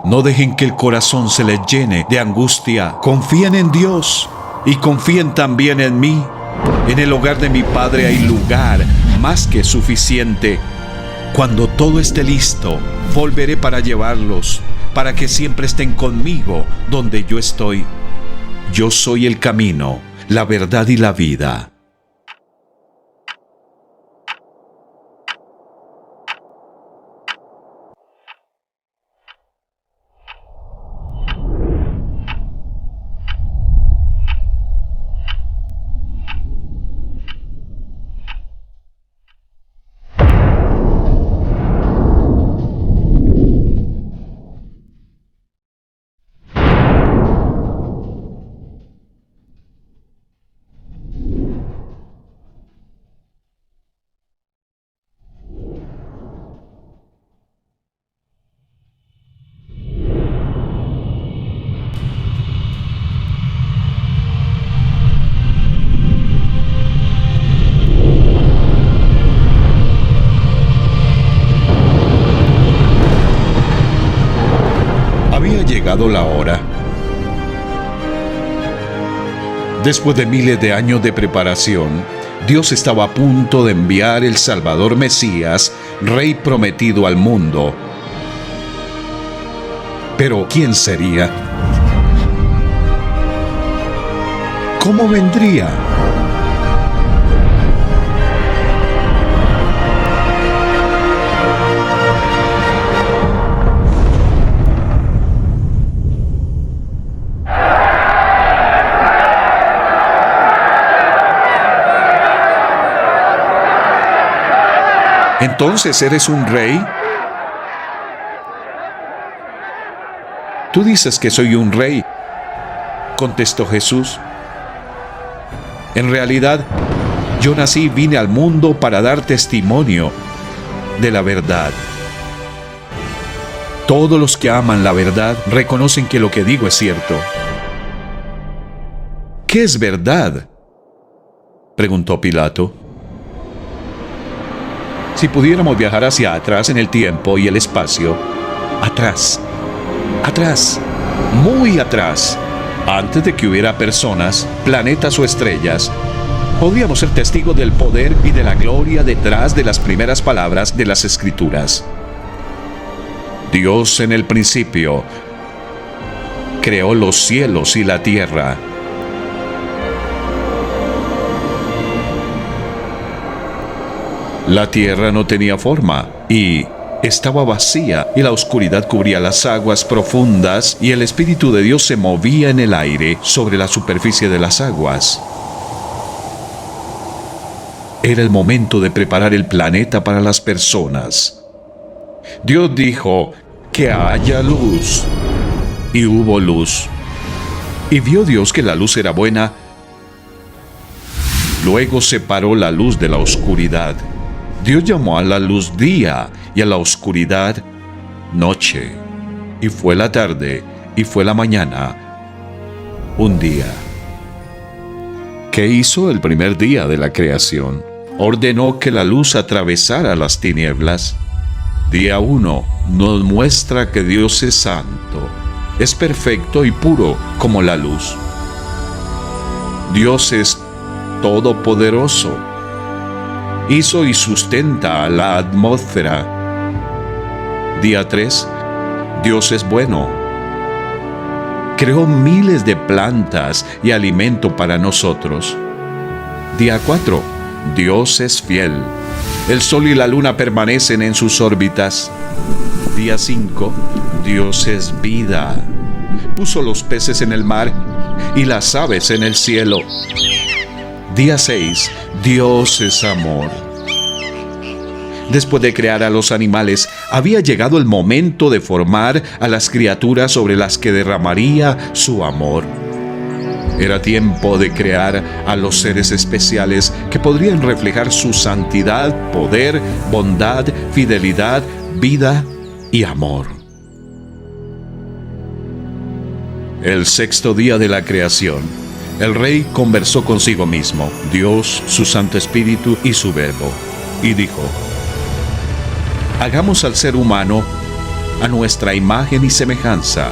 No dejen que el corazón se les llene de angustia. Confíen en Dios y confíen también en mí. En el hogar de mi Padre hay lugar más que suficiente. Cuando todo esté listo, volveré para llevarlos, para que siempre estén conmigo donde yo estoy. Yo soy el camino, la verdad y la vida. Había llegado la hora. Después de miles de años de preparación, Dios estaba a punto de enviar el Salvador Mesías, Rey prometido al mundo. Pero ¿quién sería? ¿Cómo vendría? ¿Entonces eres un rey? Tú dices que soy un rey, contestó Jesús. En realidad, yo nací y vine al mundo para dar testimonio de la verdad. Todos los que aman la verdad reconocen que lo que digo es cierto. ¿Qué es verdad?, preguntó Pilato. Si pudiéramos viajar hacia atrás en el tiempo y el espacio, atrás, muy atrás, antes de que hubiera personas, planetas o estrellas, podríamos ser testigos del poder y de la gloria detrás de las primeras palabras de las Escrituras. Dios en el principio creó los cielos y la tierra. La tierra no tenía forma y estaba vacía, y la oscuridad cubría las aguas profundas, y el Espíritu de Dios se movía en el aire sobre la superficie de las aguas. Era el momento de preparar el planeta para las personas. Dios dijo: que haya luz. Y hubo luz. Y vio Dios que la luz era buena. Luego separó la luz de la oscuridad. Dios llamó a la luz día y a la oscuridad noche. Y fue la tarde y fue la mañana un día. ¿Qué hizo el primer día de la creación? Ordenó que la luz atravesara las tinieblas. Día 1 nos muestra que Dios es santo, es perfecto y puro como la luz. Dios es todopoderoso. Hizo y sustenta la atmósfera. Día 3, Dios es bueno. Creó miles de plantas y alimento para nosotros. Día 4, Dios es fiel. El sol y la luna permanecen en sus órbitas. Día 5, Dios es vida. Puso los peces en el mar y las aves en el cielo. Día 6, Dios es amor. Después de crear a los animales, había llegado el momento de formar a las criaturas sobre las que derramaría su amor. Era tiempo de crear a los seres especiales que podrían reflejar su santidad, poder, bondad, fidelidad, vida y amor. El sexto día de la creación, el rey conversó consigo mismo, Dios, su Santo Espíritu y su Verbo, y dijo: hagamos al ser humano a nuestra imagen y semejanza,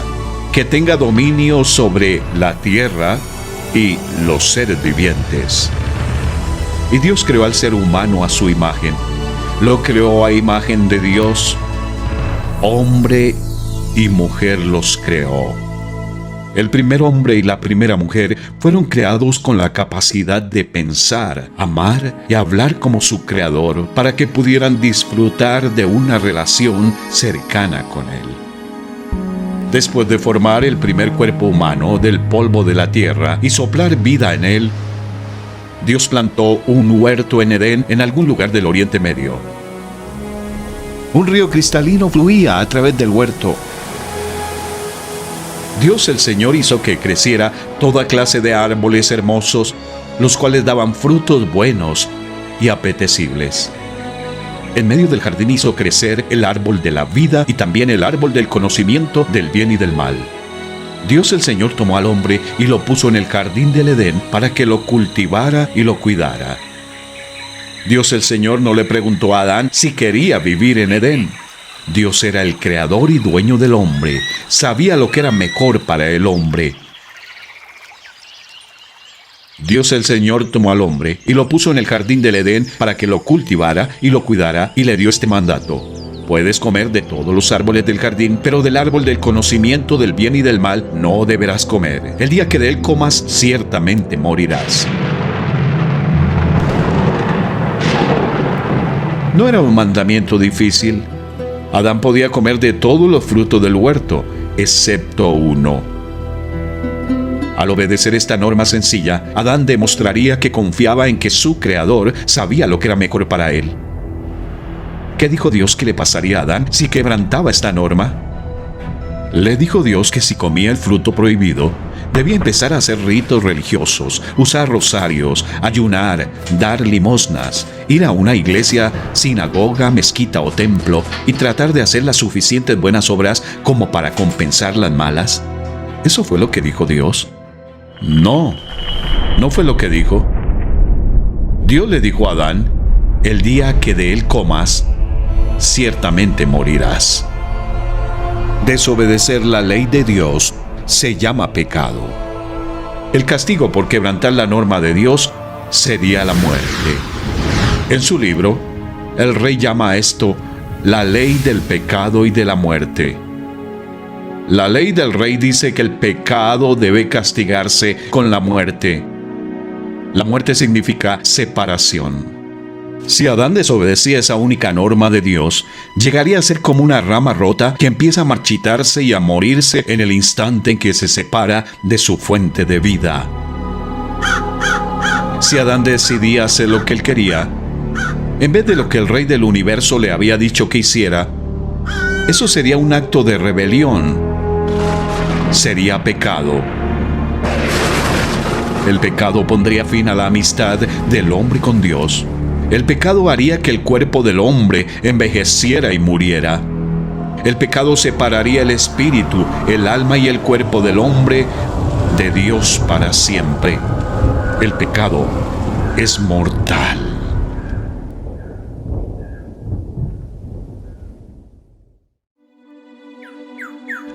que tenga dominio sobre la tierra y los seres vivientes. Y Dios creó al ser humano a su imagen. Lo creó a imagen de Dios. Hombre y mujer los creó. El primer hombre y la primera mujer fueron creados con la capacidad de pensar, amar y hablar como su creador para que pudieran disfrutar de una relación cercana con él. Después de formar el primer cuerpo humano del polvo de la tierra y soplar vida en él, Dios plantó un huerto en Edén en algún lugar del Oriente Medio. Un río cristalino fluía a través del huerto. Dios el Señor hizo que creciera toda clase de árboles hermosos, los cuales daban frutos buenos y apetecibles. En medio del jardín hizo crecer el árbol de la vida y también el árbol del conocimiento del bien y del mal. Dios el Señor tomó al hombre y lo puso en el jardín del Edén para que lo cultivara y lo cuidara. Dios el Señor no le preguntó a Adán si quería vivir en Edén. Dios era el creador y dueño del hombre. Sabía lo que era mejor para el hombre. Dios el Señor tomó al hombre y lo puso en el jardín del Edén para que lo cultivara y lo cuidara, y le dio este mandato: puedes comer de todos los árboles del jardín, pero del árbol del conocimiento del bien y del mal no deberás comer. El día que de él comas, ciertamente morirás. No era un mandamiento difícil. Adán podía comer de todos los frutos del huerto, excepto uno. Al obedecer esta norma sencilla, Adán demostraría que confiaba en que su creador sabía lo que era mejor para él. ¿Qué dijo Dios que le pasaría a Adán si quebrantaba esta norma? Le dijo Dios que si comía el fruto prohibido, debía empezar a hacer ritos religiosos, usar rosarios, ayunar, dar limosnas, ir a una iglesia, sinagoga, mezquita o templo y tratar de hacer las suficientes buenas obras como para compensar las malas. ¿Eso fue lo que dijo Dios? No fue lo que dijo. Dios le dijo a Adán: el día que de él comas, ciertamente morirás. Desobedecer la ley de Dios se llama pecado. El castigo por quebrantar la norma de Dios sería la muerte. En su libro, el rey llama a esto la ley del pecado y de la muerte. La ley del rey dice que el pecado debe castigarse con la muerte. La muerte significa separación. Si Adán desobedecía esa única norma de Dios, llegaría a ser como una rama rota que empieza a marchitarse y a morirse en el instante en que se separa de su fuente de vida. Si Adán decidía hacer lo que él quería, en vez de lo que el Rey del universo le había dicho que hiciera, eso sería un acto de rebelión. Sería pecado. El pecado pondría fin a la amistad del hombre con Dios. El pecado haría que el cuerpo del hombre envejeciera y muriera. El pecado separaría el espíritu, el alma y el cuerpo del hombre de Dios para siempre. El pecado es mortal.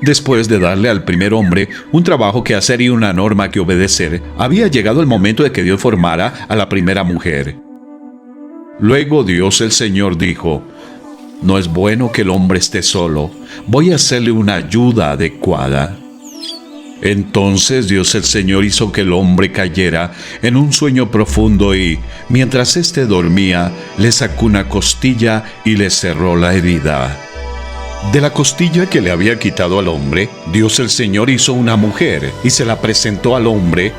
Después de darle al primer hombre un trabajo que hacer y una norma que obedecer, había llegado el momento de que Dios formara a la primera mujer. Luego Dios el Señor dijo: no es bueno que el hombre esté solo, voy a hacerle una ayuda adecuada. Entonces Dios el Señor hizo que el hombre cayera en un sueño profundo y, mientras éste dormía, le sacó una costilla y le cerró la herida. De la costilla que le había quitado al hombre, Dios el Señor hizo una mujer y se la presentó al hombre.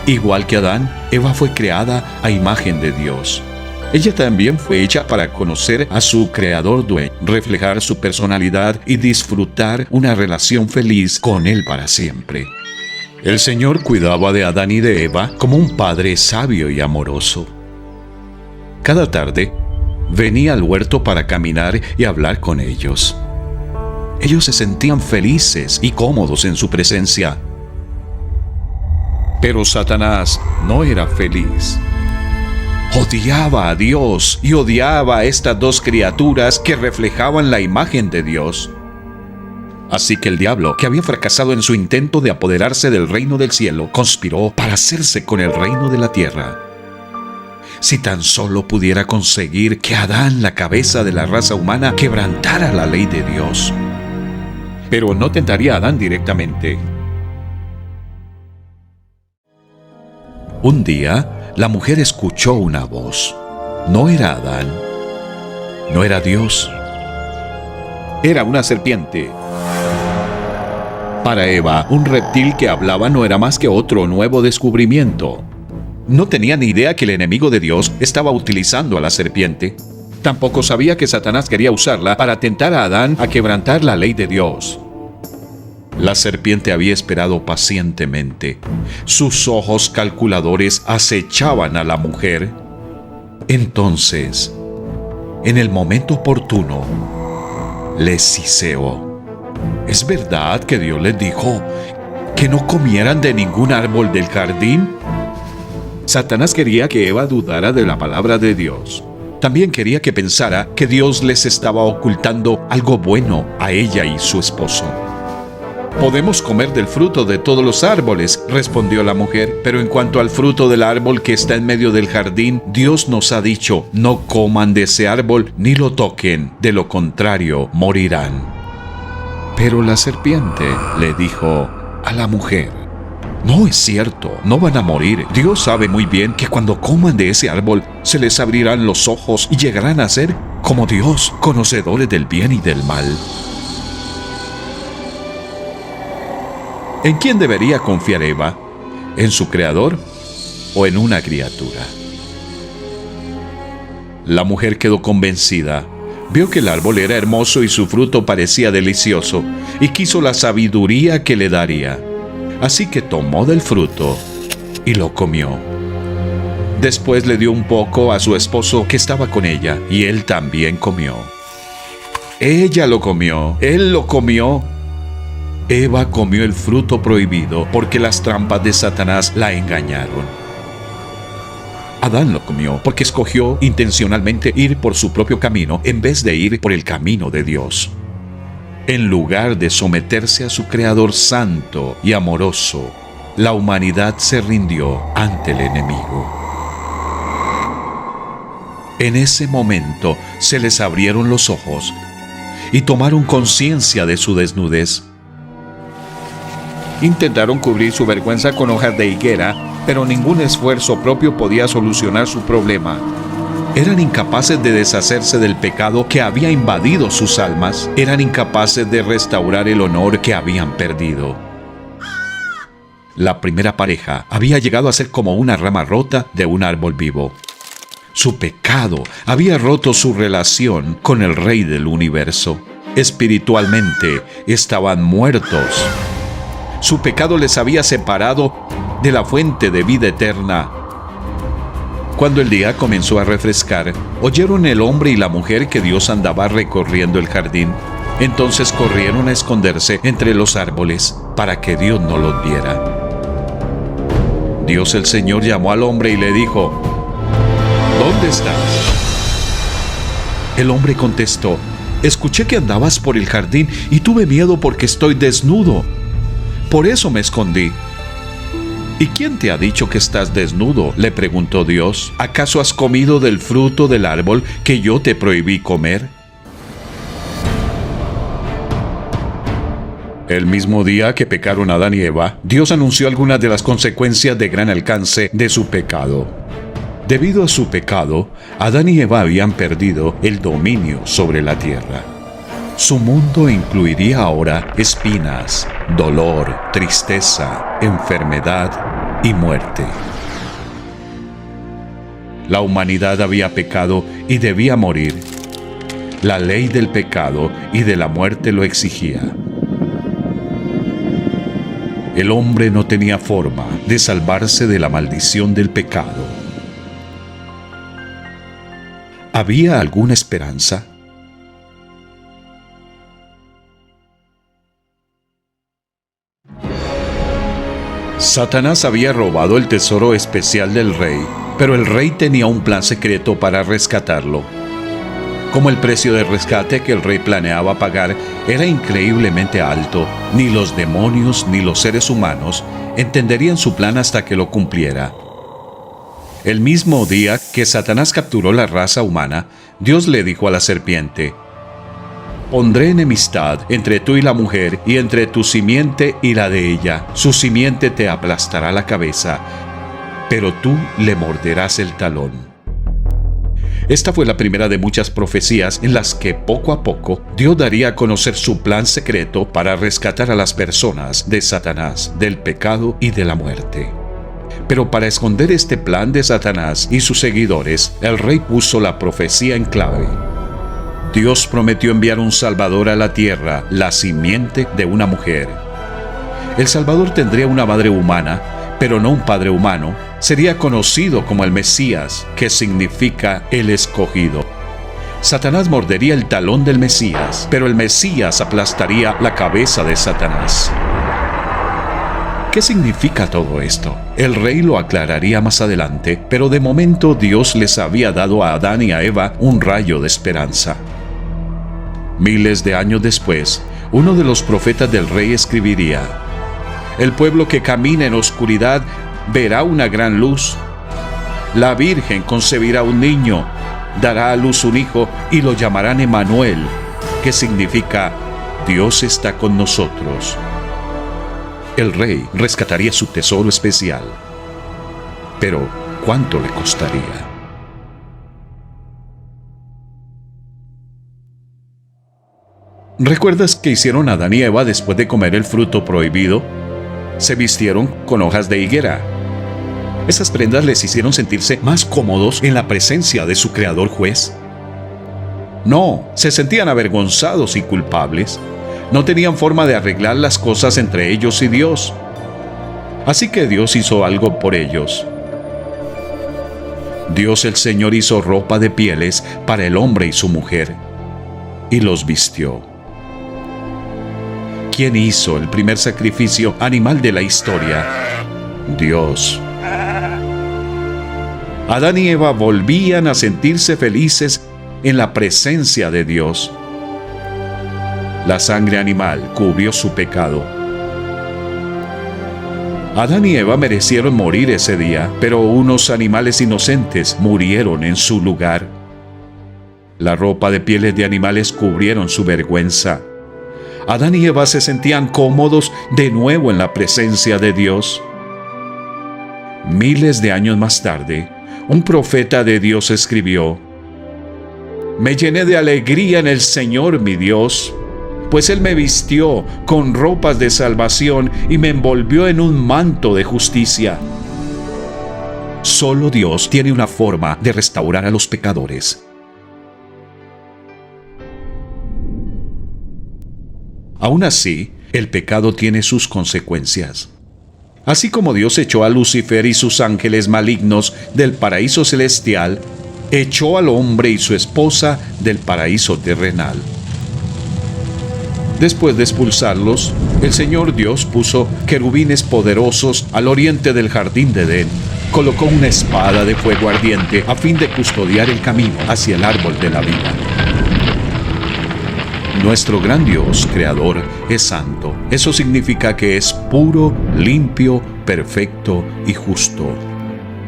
Igual que Adán, Eva fue creada a imagen de Dios. Ella también fue hecha para conocer a su creador dueño, reflejar su personalidad y disfrutar una relación feliz con él para siempre. El Señor cuidaba de Adán y de Eva como un padre sabio y amoroso. Cada tarde, venía al huerto para caminar y hablar con ellos. Ellos se sentían felices y cómodos en su presencia. Pero Satanás no era feliz. odiaba a Dios y odiaba a estas dos criaturas que reflejaban la imagen de Dios. Así que el diablo, que había fracasado en su intento de apoderarse del reino del cielo, conspiró para hacerse con el reino de la tierra. Si tan solo pudiera conseguir que Adán, la cabeza de la raza humana, quebrantara la ley de Dios. Pero no tentaría a Adán directamente. Un día, la mujer escuchó una voz. No era Adán, no era Dios. Era una serpiente. Para Eva, un reptil que hablaba no era más que otro nuevo descubrimiento. No tenía ni idea que el enemigo de Dios estaba utilizando a la serpiente. Tampoco sabía que Satanás quería usarla para tentar a Adán a quebrantar la ley de Dios. La serpiente había esperado pacientemente. Sus ojos calculadores acechaban a la mujer. Entonces, en el momento oportuno, les siseó. ¿Es verdad que Dios les dijo que no comieran de ningún árbol del jardín? Satanás quería que Eva dudara de la palabra de Dios. También quería que pensara que Dios les estaba ocultando algo bueno a ella y su esposo. «Podemos comer del fruto de todos los árboles», respondió la mujer, «pero en cuanto al fruto del árbol que está en medio del jardín, Dios nos ha dicho, no coman de ese árbol ni lo toquen, de lo contrario morirán». Pero la serpiente le dijo a la mujer: «No es cierto, no van a morir. Dios sabe muy bien que cuando coman de ese árbol se les abrirán los ojos y llegarán a ser como Dios, conocedores del bien y del mal». ¿En quién debería confiar Eva? ¿En su creador o en una criatura? La mujer quedó convencida. Vio que el árbol era hermoso y su fruto parecía delicioso, y quiso la sabiduría que le daría. Así que tomó del fruto y lo comió. Después le dio un poco a su esposo que estaba con ella, y él también comió. Ella lo comió, él lo comió. Eva comió el fruto prohibido porque las trampas de Satanás la engañaron. Adán lo comió porque escogió intencionalmente ir por su propio camino en vez de ir por el camino de Dios. En lugar de someterse a su Creador santo y amoroso, la humanidad se rindió ante el enemigo. En ese momento se les abrieron los ojos y tomaron conciencia de su desnudez. Intentaron cubrir su vergüenza con hojas de higuera, pero ningún esfuerzo propio podía solucionar su problema. Eran incapaces de deshacerse del pecado que había invadido sus almas. Eran incapaces de restaurar el honor que habían perdido. La primera pareja había llegado a ser como una rama rota de un árbol vivo. Su pecado había roto su relación con el Rey del universo. Espiritualmente estaban muertos. Su pecado les había separado de la fuente de vida eterna. Cuando el día comenzó a refrescar, oyeron el hombre y la mujer que Dios andaba recorriendo el jardín. Entonces corrieron a esconderse entre los árboles para que Dios no los viera. Dios el Señor llamó al hombre y le dijo: «¿Dónde estás?». El hombre contestó: «Escuché que andabas por el jardín y tuve miedo porque estoy desnudo. Por eso me escondí». «¿Y quién te ha dicho que estás desnudo?», le preguntó Dios. «¿Acaso has comido del fruto del árbol que yo te prohibí comer?». El mismo día que pecaron Adán y Eva, Dios anunció algunas de las consecuencias de gran alcance de su pecado. Debido a su pecado, Adán y Eva habían perdido el dominio sobre la tierra. Su mundo incluiría ahora espinas, dolor, tristeza, enfermedad y muerte. La humanidad había pecado y debía morir. La ley del pecado y de la muerte lo exigía. El hombre no tenía forma de salvarse de la maldición del pecado. ¿Había alguna esperanza? Satanás había robado el tesoro especial del rey Pero el rey tenía un plan secreto para rescatarlo. Como el precio de rescate que el rey planeaba pagar era increíblemente alto, ni los demonios ni los seres humanos entenderían su plan hasta que lo cumpliera. El mismo día que Satanás capturó la raza humana, Dios le dijo a la serpiente: «Pondré enemistad entre tú y la mujer, y entre tu simiente y la de ella. Su simiente te aplastará la cabeza, pero tú le morderás el talón». Esta fue la primera de muchas profecías en las que poco a poco Dios daría a conocer su plan secreto para rescatar a las personas de Satanás, del pecado y de la muerte. Pero para esconder este plan de Satanás y sus seguidores, el rey puso la profecía en clave. Dios prometió enviar un Salvador a la tierra, la simiente de una mujer. El Salvador tendría una madre humana, pero no un padre humano. Sería conocido como el Mesías, que significa el escogido. Satanás mordería el talón del Mesías, pero el Mesías aplastaría la cabeza de Satanás. ¿Qué significa todo esto? El rey lo aclararía más adelante, pero de momento Dios les había dado a Adán y a Eva un rayo de esperanza. Miles de años después, uno de los profetas del rey escribiría: «El pueblo que camina en oscuridad verá una gran luz. La Virgen concebirá un niño, dará a luz un hijo y lo llamarán Emmanuel», que significa Dios está con nosotros. El rey rescataría su tesoro especial. Pero, ¿cuánto le costaría? ¿Recuerdas qué hicieron Adán y Eva después de comer el fruto prohibido? Se vistieron con hojas de higuera. Esas prendas les hicieron sentirse más cómodos en la presencia de su creador juez. No, se sentían avergonzados y culpables. No tenían forma de arreglar las cosas entre ellos y Dios. Así que Dios hizo algo por ellos. Dios el Señor hizo ropa de pieles para el hombre y su mujer, y los vistió. ¿Quién hizo el primer sacrificio animal de la historia? Dios. Adán y Eva volvían a sentirse felices en la presencia de Dios. La sangre animal cubrió su pecado. Adán y Eva merecieron morir ese día, pero unos animales inocentes murieron en su lugar. La ropa de pieles de animales cubrieron su vergüenza. Adán y Eva se sentían cómodos de nuevo en la presencia de Dios. Miles de años más tarde, un profeta de Dios escribió: «Me llené de alegría en el Señor mi Dios, pues Él me vistió con ropas de salvación y me envolvió en un manto de justicia». Solo Dios tiene una forma de restaurar a los pecadores. Aún así, el pecado tiene sus consecuencias. Así como Dios echó a Lucifer y sus ángeles malignos del paraíso celestial, echó al hombre y su esposa del paraíso terrenal. Después de expulsarlos, el Señor Dios puso querubines poderosos al oriente del jardín de Edén. Colocó una espada de fuego ardiente a fin de custodiar el camino hacia el árbol de la vida. Nuestro gran Dios, Creador, es santo. Eso significa que es puro, limpio, perfecto y justo.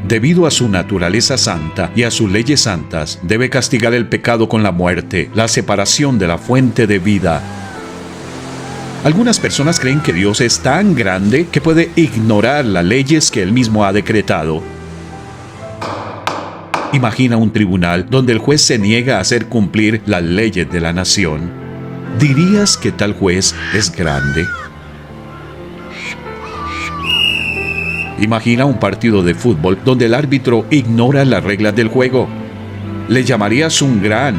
Debido a su naturaleza santa y a sus leyes santas, debe castigar el pecado con la muerte, la separación de la fuente de vida. Algunas personas creen que Dios es tan grande que puede ignorar las leyes que Él mismo ha decretado. Imagina un tribunal donde el juez se niega a hacer cumplir las leyes de la nación. ¿Dirías que tal juez es grande? Imagina un partido de fútbol donde el árbitro ignora las reglas del juego. ¿Le llamarías un gran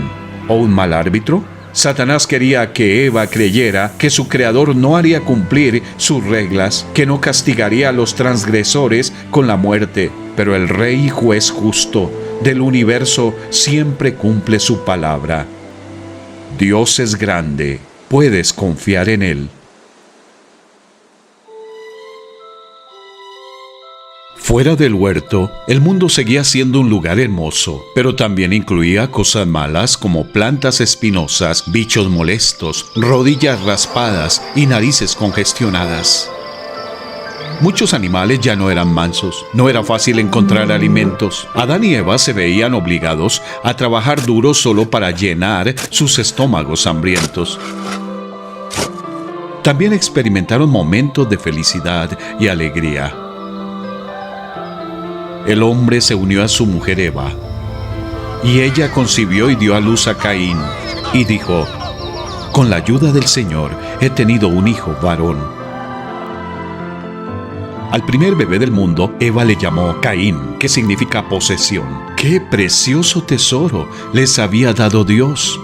o un mal árbitro? Satanás quería que Eva creyera que su creador no haría cumplir sus reglas, que no castigaría a los transgresores con la muerte, pero el Rey y Juez justo del universo siempre cumple su palabra. Dios es grande, puedes confiar en Él. Fuera del huerto, el mundo seguía siendo un lugar hermoso, pero también incluía cosas malas como plantas espinosas, bichos molestos, rodillas raspadas y narices congestionadas. Muchos animales ya no eran mansos, no era fácil encontrar alimentos. Adán y Eva se veían obligados a trabajar duro solo para llenar sus estómagos hambrientos. También experimentaron momentos de felicidad y alegría. El hombre se unió a su mujer Eva, y ella concibió y dio a luz a Caín, y dijo: con la ayuda del Señor he tenido un hijo varón. Al primer bebé del mundo, Eva le llamó Caín, que significa posesión. ¡Qué precioso tesoro les había dado Dios!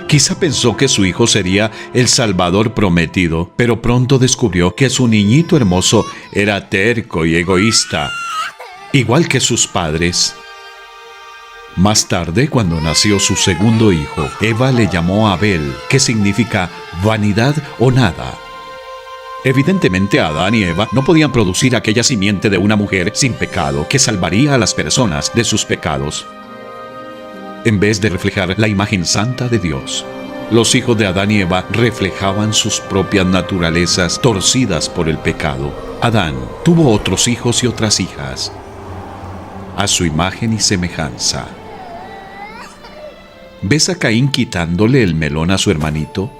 Quizá pensó que su hijo sería el Salvador prometido, pero pronto descubrió que su niñito hermoso era terco y egoísta, igual que sus padres. Más tarde, cuando nació su segundo hijo, Eva le llamó Abel, que significa vanidad o nada. Evidentemente, Adán y Eva no podían producir aquella simiente de una mujer sin pecado que salvaría a las personas de sus pecados. En vez de reflejar la imagen santa de Dios, los hijos de Adán y Eva reflejaban sus propias naturalezas torcidas por el pecado. Adán tuvo otros hijos y otras hijas, a su imagen y semejanza. ¿Ves a Caín quitándole el melón a su hermanito?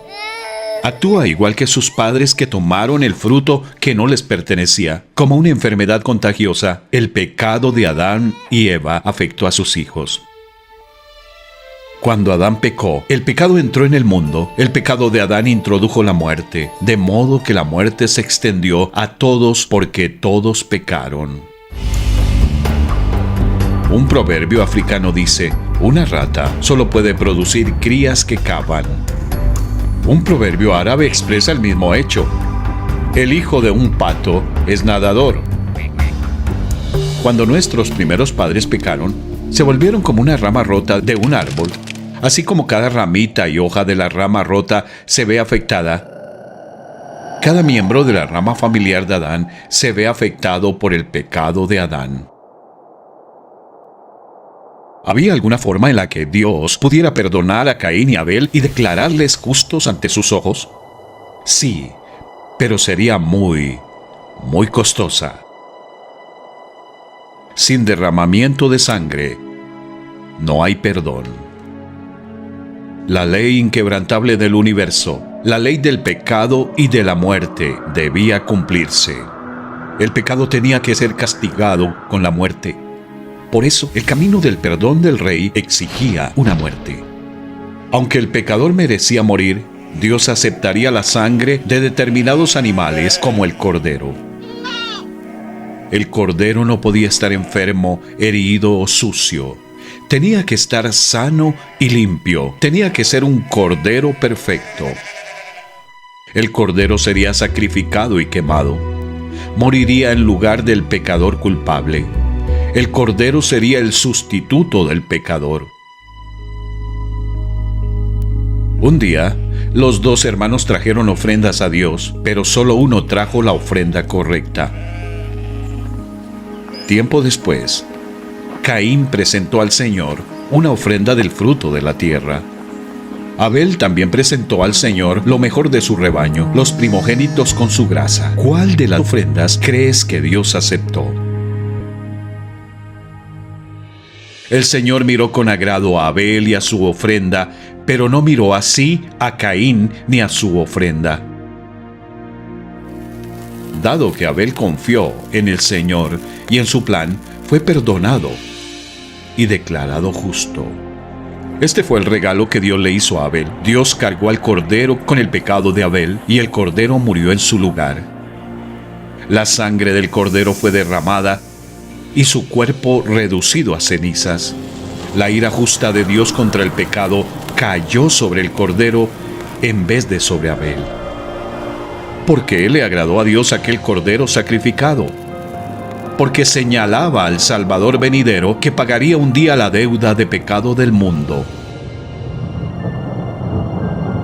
Actúa igual que sus padres que tomaron el fruto que no les pertenecía. Como una enfermedad contagiosa, el pecado de Adán y Eva afectó a sus hijos. Cuando Adán pecó, el pecado entró en el mundo. El pecado de Adán introdujo la muerte, de modo que la muerte se extendió a todos porque todos pecaron. Un proverbio africano dice: una rata solo puede producir crías que cavan. Un proverbio árabe expresa el mismo hecho: el hijo de un pato es nadador. Cuando nuestros primeros padres pecaron, se volvieron como una rama rota de un árbol. Así como cada ramita y hoja de la rama rota se ve afectada, cada miembro de la rama familiar de Adán se ve afectado por el pecado de Adán. ¿Había alguna forma en la que Dios pudiera perdonar a Caín y Abel y declararles justos ante sus ojos? Sí, pero sería muy costosa. Sin derramamiento de sangre, no hay perdón. La ley inquebrantable del universo, la ley del pecado y de la muerte, debía cumplirse. El pecado tenía que ser castigado con la muerte. Por eso, el camino del perdón del Rey exigía una muerte. Aunque el pecador merecía morir, Dios aceptaría la sangre de determinados animales como el cordero. El cordero no podía estar enfermo, herido o sucio. Tenía que estar sano y limpio. Tenía que ser un cordero perfecto. El cordero sería sacrificado y quemado. Moriría en lugar del pecador culpable. El cordero sería el sustituto del pecador. Un día, los dos hermanos trajeron ofrendas a Dios, pero solo uno trajo la ofrenda correcta. Tiempo después, Caín presentó al Señor una ofrenda del fruto de la tierra. Abel también presentó al Señor lo mejor de su rebaño, los primogénitos con su grasa. ¿Cuál de las ofrendas crees que Dios aceptó? El Señor miró con agrado a Abel y a su ofrenda, pero no miró así a Caín ni a su ofrenda. Dado que Abel confió en el Señor y en su plan, fue perdonado y declarado justo. Este fue el regalo que Dios le hizo a Abel. Dios cargó al cordero con el pecado de Abel y el cordero murió en su lugar. La sangre del cordero fue derramada y su cuerpo reducido a cenizas. La ira justa de Dios contra el pecado cayó sobre el cordero en vez de sobre Abel. ¿Por qué le agradó a Dios aquel cordero sacrificado? Porque señalaba al Salvador venidero que pagaría un día la deuda de pecado del mundo.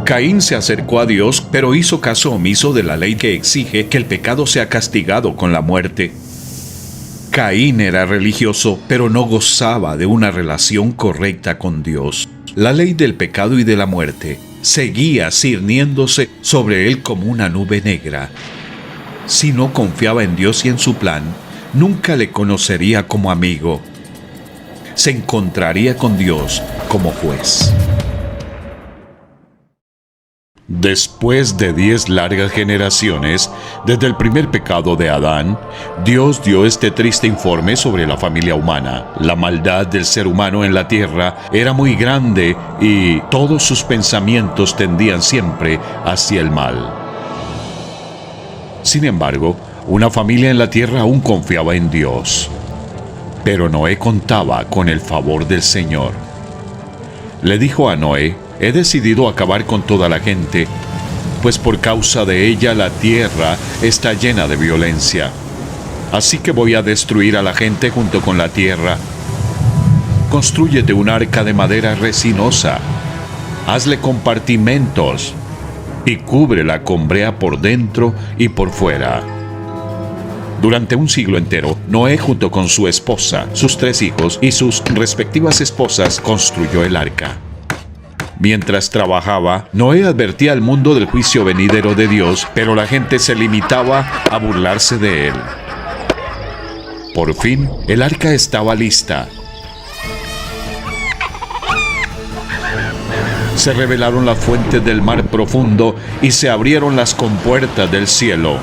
Caín se acercó a Dios, pero hizo caso omiso de la ley que exige que el pecado sea castigado con la muerte. Caín era religioso, pero no gozaba de una relación correcta con Dios. La ley del pecado y de la muerte seguía cirniéndose sobre él como una nube negra. Si no confiaba en Dios y en su plan, nunca le conocería como amigo. Se encontraría con Dios como juez. Después de 10 largas generaciones, desde el primer pecado de Adán, Dios dio este triste informe sobre la familia humana. La maldad del ser humano en la tierra era muy grande y todos sus pensamientos tendían siempre hacia el mal. Sin embargo, una familia en la tierra aún confiaba en Dios. Pero Noé contaba con el favor del Señor. Le dijo a Noé: he decidido acabar con toda la gente, pues por causa de ella la tierra está llena de violencia. Así que voy a destruir a la gente junto con la tierra. Constrúyete un arca de madera resinosa, hazle compartimentos y cúbrela con brea por dentro y por fuera. Durante un siglo entero, Noé junto con su esposa, sus 3 hijos y sus respectivas esposas construyó el arca. Mientras trabajaba, Noé advertía al mundo del juicio venidero de Dios, pero la gente se limitaba a burlarse de él. Por fin, el arca estaba lista. Se revelaron las fuentes del mar profundo y se abrieron las compuertas del cielo.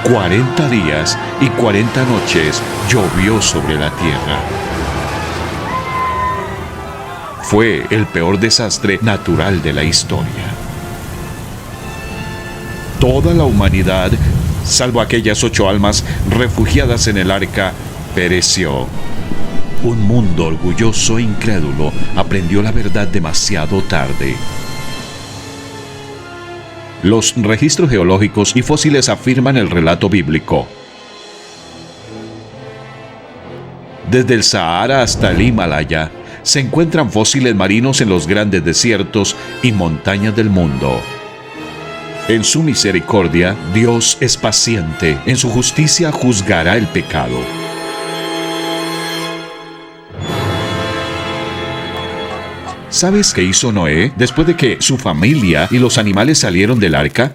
40 días y 40 noches llovió sobre la tierra. Fue el peor desastre natural de la historia. Toda la humanidad, salvo aquellas 8 almas refugiadas en el arca, pereció. Un mundo orgulloso e incrédulo aprendió la verdad demasiado tarde. Los registros geológicos y fósiles afirman el relato bíblico. Desde el Sahara hasta el Himalaya, se encuentran fósiles marinos en los grandes desiertos y montañas del mundo. En su misericordia, Dios es paciente. En su justicia juzgará el pecado. ¿Sabes qué hizo Noé después de que su familia y los animales salieron del arca?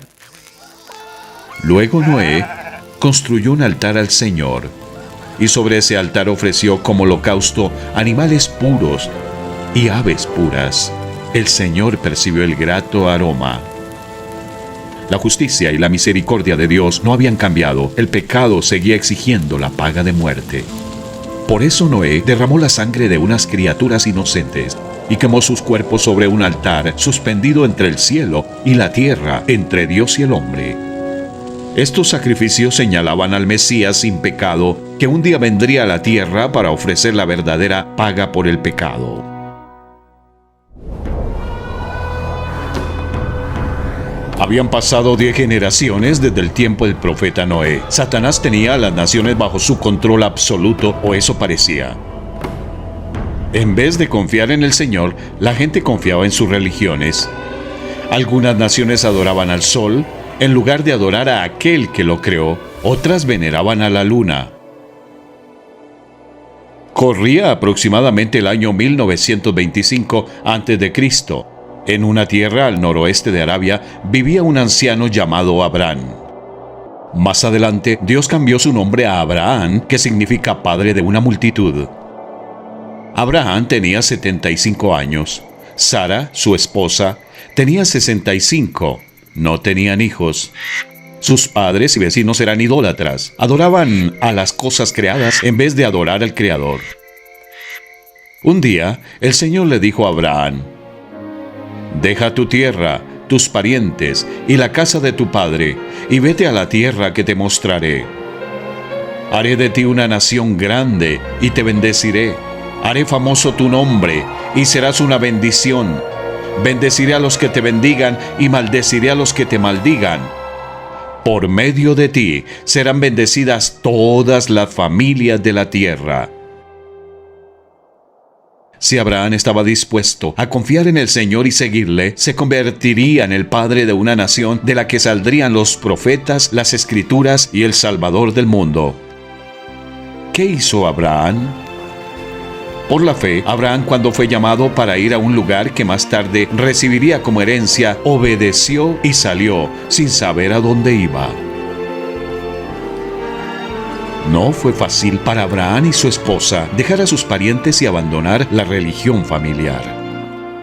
Luego Noé construyó un altar al Señor, y sobre ese altar ofreció como holocausto animales puros y aves puras. El Señor percibió el grato aroma. La justicia y la misericordia de Dios no habían cambiado. El pecado seguía exigiendo la paga de muerte. Por eso Noé derramó la sangre de unas criaturas inocentes y quemó sus cuerpos sobre un altar suspendido entre el cielo y la tierra, entre Dios y el hombre. Estos sacrificios señalaban al Mesías sin pecado, que un día vendría a la tierra para ofrecer la verdadera paga por el pecado. Habían pasado 10 generaciones desde el tiempo del profeta Noé. Satanás tenía a las naciones bajo su control absoluto, o eso parecía. En vez de confiar en el Señor, la gente confiaba en sus religiones. Algunas naciones adoraban al sol, en lugar de adorar a aquel que lo creó. Otras veneraban a la luna. Corría aproximadamente el año 1925 a.C. En una tierra al noroeste de Arabia vivía un anciano llamado Abraham. Más adelante, Dios cambió su nombre a Abraham, que significa padre de una multitud. Abraham tenía 75 años. Sara, su esposa, tenía 65. No tenían hijos. Sus padres y vecinos eran idólatras. Adoraban a las cosas creadas en vez de adorar al Creador. Un día, el Señor le dijo a Abraham: «Deja tu tierra, tus parientes y la casa de tu padre, y vete a la tierra que te mostraré. Haré de ti una nación grande y te bendeciré. Haré famoso tu nombre y serás una bendición. Bendeciré a los que te bendigan y maldeciré a los que te maldigan. Por medio de ti serán bendecidas todas las familias de la tierra». Si Abraham estaba dispuesto a confiar en el Señor y seguirle, se convertiría en el padre de una nación de la que saldrían los profetas, las escrituras y el Salvador del mundo. ¿Qué hizo Abraham? Por la fe, Abraham, cuando fue llamado para ir a un lugar que más tarde recibiría como herencia, obedeció y salió sin saber a dónde iba. No fue fácil para Abraham y su esposa dejar a sus parientes y abandonar la religión familiar.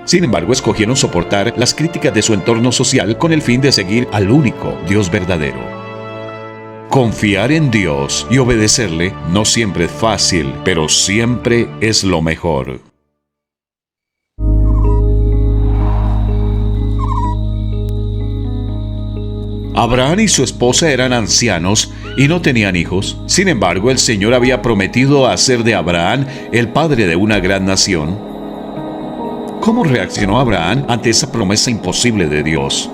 Sin embargo, escogieron soportar las críticas de su entorno social con el fin de seguir al único Dios verdadero. Confiar en Dios y obedecerle no siempre es fácil, pero siempre es lo mejor. Abraham y su esposa eran ancianos y no tenían hijos. Sin embargo, el Señor había prometido hacer de Abraham el padre de una gran nación. ¿Cómo reaccionó Abraham ante esa promesa imposible de Dios?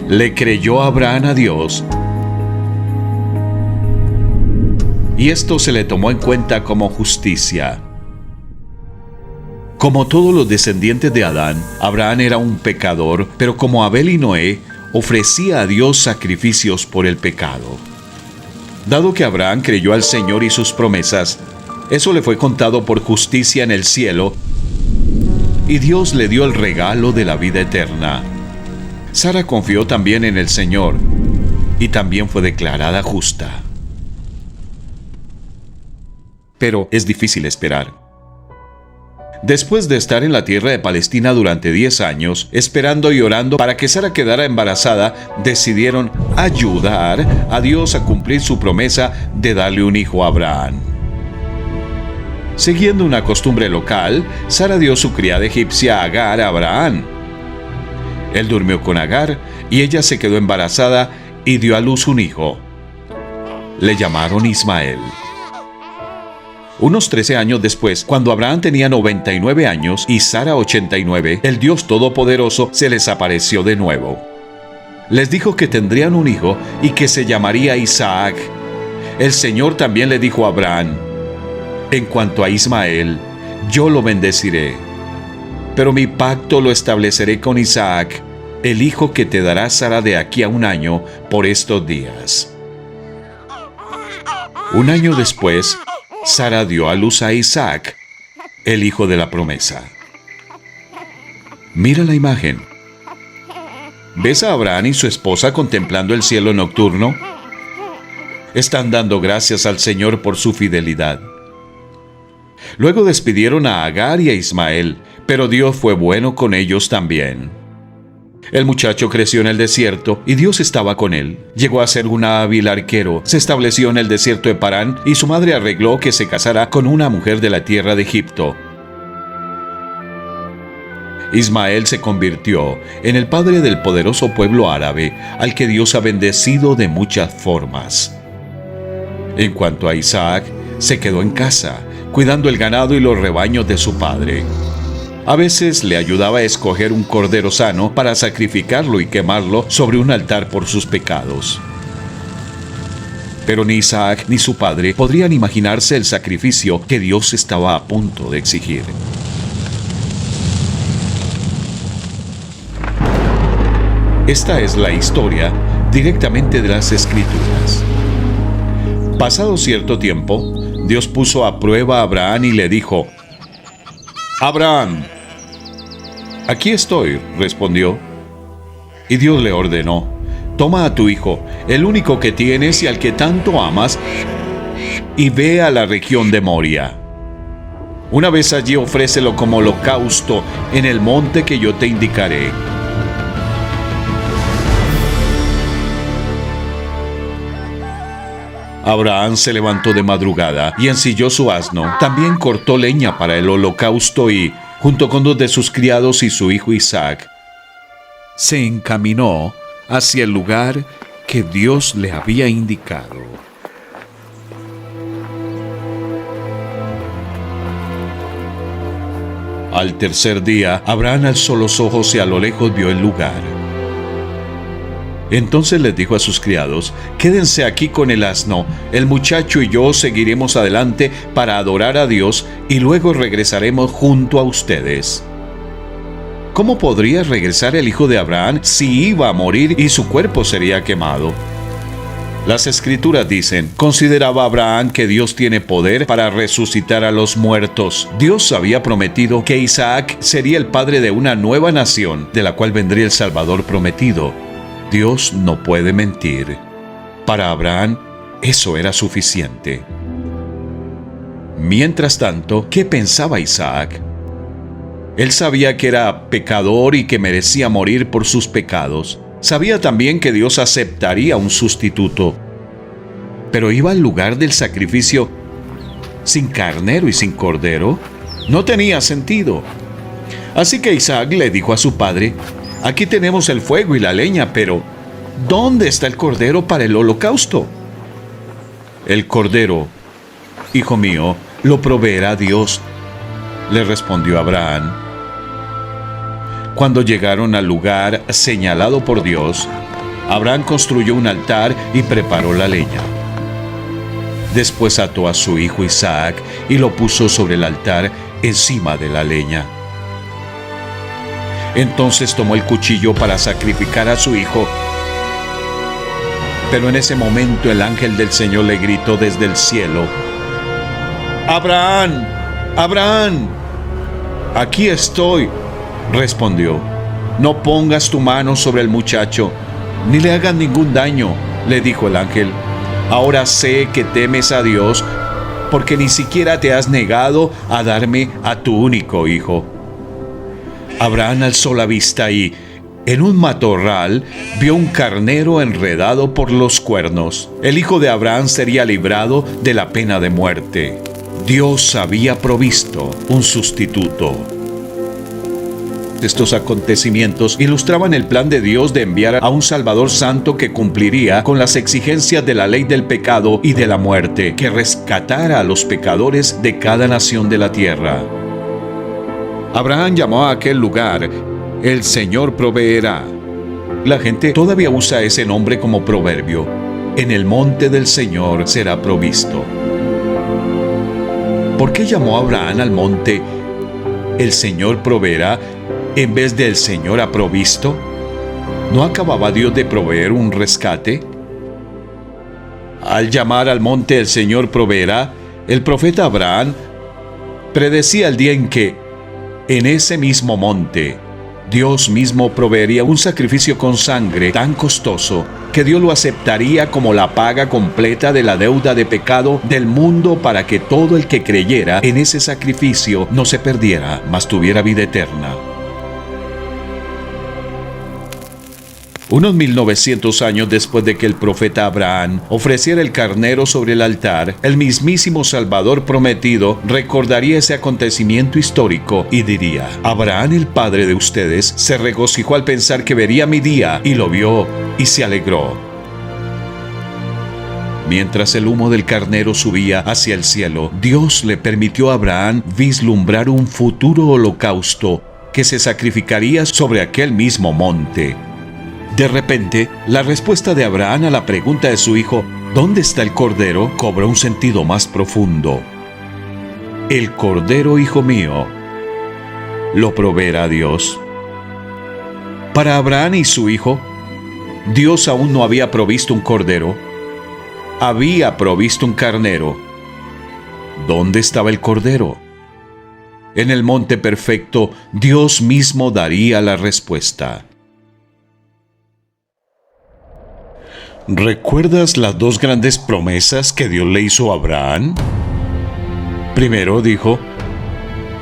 Le creyó Abraham a Dios, y esto se le tomó en cuenta como justicia. Como todos los descendientes de Adán, Abraham era un pecador, pero como Abel y Noé, ofrecía a Dios sacrificios por el pecado. Dado que Abraham creyó al Señor y sus promesas, eso le fue contado por justicia en el cielo, y Dios le dio el regalo de la vida eterna. Sara confió también en el Señor, y también fue declarada justa. Pero es difícil esperar. Después de estar en la tierra de Palestina durante 10 años, esperando y orando para que Sara quedara embarazada, decidieron ayudar a Dios a cumplir su promesa de darle un hijo a Abraham. Siguiendo una costumbre local, Sara dio su criada egipcia Agar a Abraham. Él durmió con Agar y ella se quedó embarazada y dio a luz un hijo. Le llamaron Ismael. Unos 13 años después, cuando Abraham tenía 99 años y Sara 89, el Dios Todopoderoso se les apareció de nuevo. Les dijo que tendrían un hijo y que se llamaría Isaac. El Señor también le dijo a Abraham: en cuanto a Ismael, yo lo bendeciré, pero mi pacto lo estableceré con Isaac, el hijo que te dará Sara de aquí a un año por estos días. Un año después, Sara dio a luz a Isaac, el hijo de la promesa. Mira la imagen. ¿Ves a Abraham y su esposa contemplando el cielo nocturno? Están dando gracias al Señor por su fidelidad. Luego despidieron a Agar y a Ismael, pero Dios fue bueno con ellos también. El muchacho creció en el desierto y Dios estaba con él. Llegó a ser un hábil arquero, se estableció en el desierto de Parán y su madre arregló que se casara con una mujer de la tierra de Egipto. Ismael se convirtió en el padre del poderoso pueblo árabe, al que Dios ha bendecido de muchas formas. En cuanto a Isaac, se quedó en casa, cuidando el ganado y los rebaños de su padre. A veces le ayudaba a escoger un cordero sano para sacrificarlo y quemarlo sobre un altar por sus pecados. Pero ni Isaac ni su padre podrían imaginarse el sacrificio que Dios estaba a punto de exigir. Esta es la historia directamente de las Escrituras. Pasado cierto tiempo, Dios puso a prueba a Abraham y le dijo: «Abraham». «Aquí estoy», respondió. Y Dios le ordenó: «Toma a tu hijo, el único que tienes y al que tanto amas, y ve a la región de Moria. Una vez allí, ofrécelo como holocausto en el monte que yo te indicaré». Abraham se levantó de madrugada y ensilló su asno. También cortó leña para el holocausto y, junto con 2 de sus criados y su hijo Isaac, se encaminó hacia el lugar que Dios le había indicado. Al tercer día, Abraham alzó los ojos y a lo lejos vio el lugar. Entonces les dijo a sus criados: quédense aquí con el asno, el muchacho y yo seguiremos adelante para adorar a Dios y luego regresaremos junto a ustedes. ¿Cómo podría regresar el hijo de Abraham si iba a morir y su cuerpo sería quemado? Las Escrituras dicen: consideraba Abraham que Dios tiene poder para resucitar a los muertos. Dios había prometido que Isaac sería el padre de una nueva nación, de la cual vendría el Salvador prometido. Dios no puede mentir. Para Abraham, eso era suficiente. Mientras tanto, ¿qué pensaba Isaac? Él sabía que era pecador y que merecía morir por sus pecados. Sabía también que Dios aceptaría un sustituto. Pero iba al lugar del sacrificio sin carnero y sin cordero. No tenía sentido. Así que Isaac le dijo a su padre: aquí tenemos el fuego y la leña, pero ¿dónde está el cordero para el holocausto? El cordero, hijo mío, lo proveerá Dios, le respondió Abraham. Cuando llegaron al lugar señalado por Dios, Abraham construyó un altar y preparó la leña. Después ató a su hijo Isaac y lo puso sobre el altar encima de la leña. Entonces tomó el cuchillo para sacrificar a su hijo. Pero en ese momento el ángel del Señor le gritó desde el cielo: ¡Abraham! ¡Abraham! Aquí estoy, respondió. No pongas tu mano sobre el muchacho, ni le hagas ningún daño, le dijo el ángel. Ahora sé que temes a Dios, porque ni siquiera te has negado a darme a tu único hijo. Abraham alzó la vista y, en un matorral, vio un carnero enredado por los cuernos. El hijo de Abraham sería librado de la pena de muerte. Dios había provisto un sustituto. Estos acontecimientos ilustraban el plan de Dios de enviar a un Salvador santo que cumpliría con las exigencias de la ley del pecado y de la muerte, que rescatara a los pecadores de cada nación de la tierra. Abraham llamó a aquel lugar: el Señor proveerá. La gente todavía usa ese nombre como proverbio: en el monte del Señor será provisto. ¿Por qué llamó Abraham al monte el Señor proveerá en vez de el Señor ha provisto? ¿No acababa Dios de proveer un rescate? Al llamar al monte el Señor proveerá, el profeta Abraham predecía el día en que, en ese mismo monte, Dios mismo proveería un sacrificio con sangre tan costoso que Dios lo aceptaría como la paga completa de la deuda de pecado del mundo, para que todo el que creyera en ese sacrificio no se perdiera, mas tuviera vida eterna. Unos 1900 años después de que el profeta Abraham ofreciera el carnero sobre el altar, el mismísimo Salvador prometido recordaría ese acontecimiento histórico y diría: Abraham, el padre de ustedes, se regocijó al pensar que vería mi día, y lo vio y se alegró. Mientras el humo del carnero subía hacia el cielo, Dios le permitió a Abraham vislumbrar un futuro holocausto que se sacrificaría sobre aquel mismo monte. De repente, la respuesta de Abraham a la pregunta de su hijo: ¿dónde está el cordero?, cobró un sentido más profundo. El cordero, hijo mío, lo proveerá Dios. Para Abraham y su hijo, Dios aún no había provisto un cordero, había provisto un carnero. ¿Dónde estaba el cordero? En el monte perfecto, Dios mismo daría la respuesta. ¿Recuerdas las dos grandes promesas que Dios le hizo a Abraham? Primero dijo: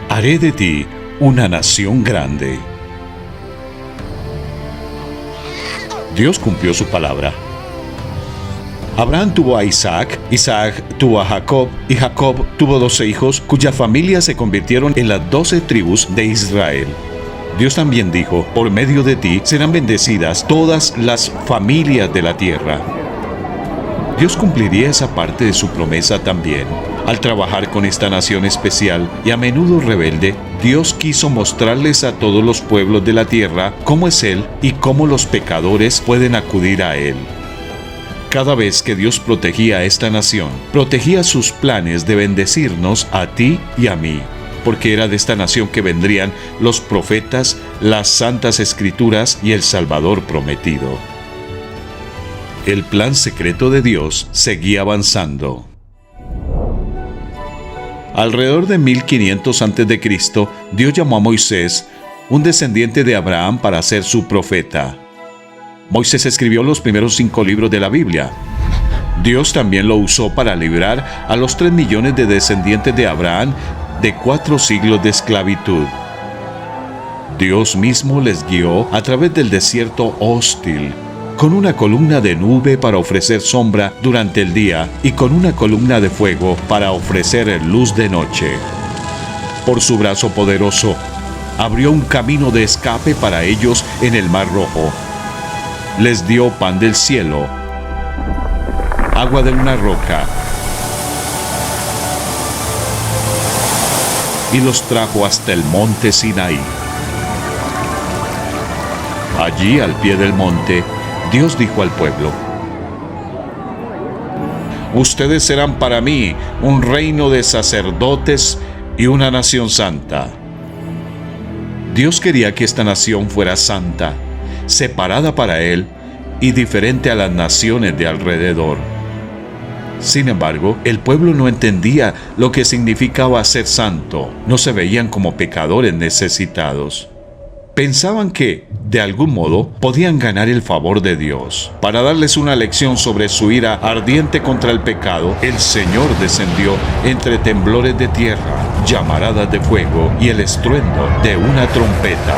haré de ti una nación grande. Dios cumplió su palabra. Abraham tuvo a Isaac, Isaac tuvo a Jacob, y Jacob tuvo 12 hijos cuyas familias se convirtieron en las 12 tribus de Israel. Dios también dijo: por medio de ti serán bendecidas todas las familias de la tierra. Dios cumpliría esa parte de su promesa también, al trabajar con esta nación especial y a menudo rebelde, Dios quiso mostrarles a todos los pueblos de la tierra cómo es Él y cómo los pecadores pueden acudir a Él. Cada vez que Dios protegía a esta nación, protegía sus planes de bendecirnos a ti y a mí, porque era de esta nación que vendrían los profetas, las santas escrituras y el Salvador prometido. El plan secreto de Dios seguía avanzando. Alrededor de 1500 a.C., Dios llamó a Moisés, un descendiente de Abraham, para ser su profeta. Moisés escribió los primeros 5 libros de la Biblia. Dios también lo usó para librar a los 3 millones de descendientes de Abraham de 4 siglos de esclavitud. Dios mismo les guió a través del desierto hostil, con una columna de nube para ofrecer sombra durante el día y con una columna de fuego para ofrecer luz de noche. Por su brazo poderoso, abrió un camino de escape para ellos en el Mar Rojo. Les dio pan del cielo, agua de una roca, y los trajo hasta el monte Sinaí. Allí, al pie del monte, Dios dijo al pueblo: ustedes serán para mí un reino de sacerdotes y una nación santa. Dios quería que esta nación fuera santa, separada para Él y diferente a las naciones de alrededor. Sin embargo, el pueblo no entendía lo que significaba ser santo. No se veían como pecadores necesitados. Pensaban que, de algún modo, podían ganar el favor de Dios. Para darles una lección sobre su ira ardiente contra el pecado, el Señor descendió entre temblores de tierra, llamaradas de fuego y el estruendo de una trompeta.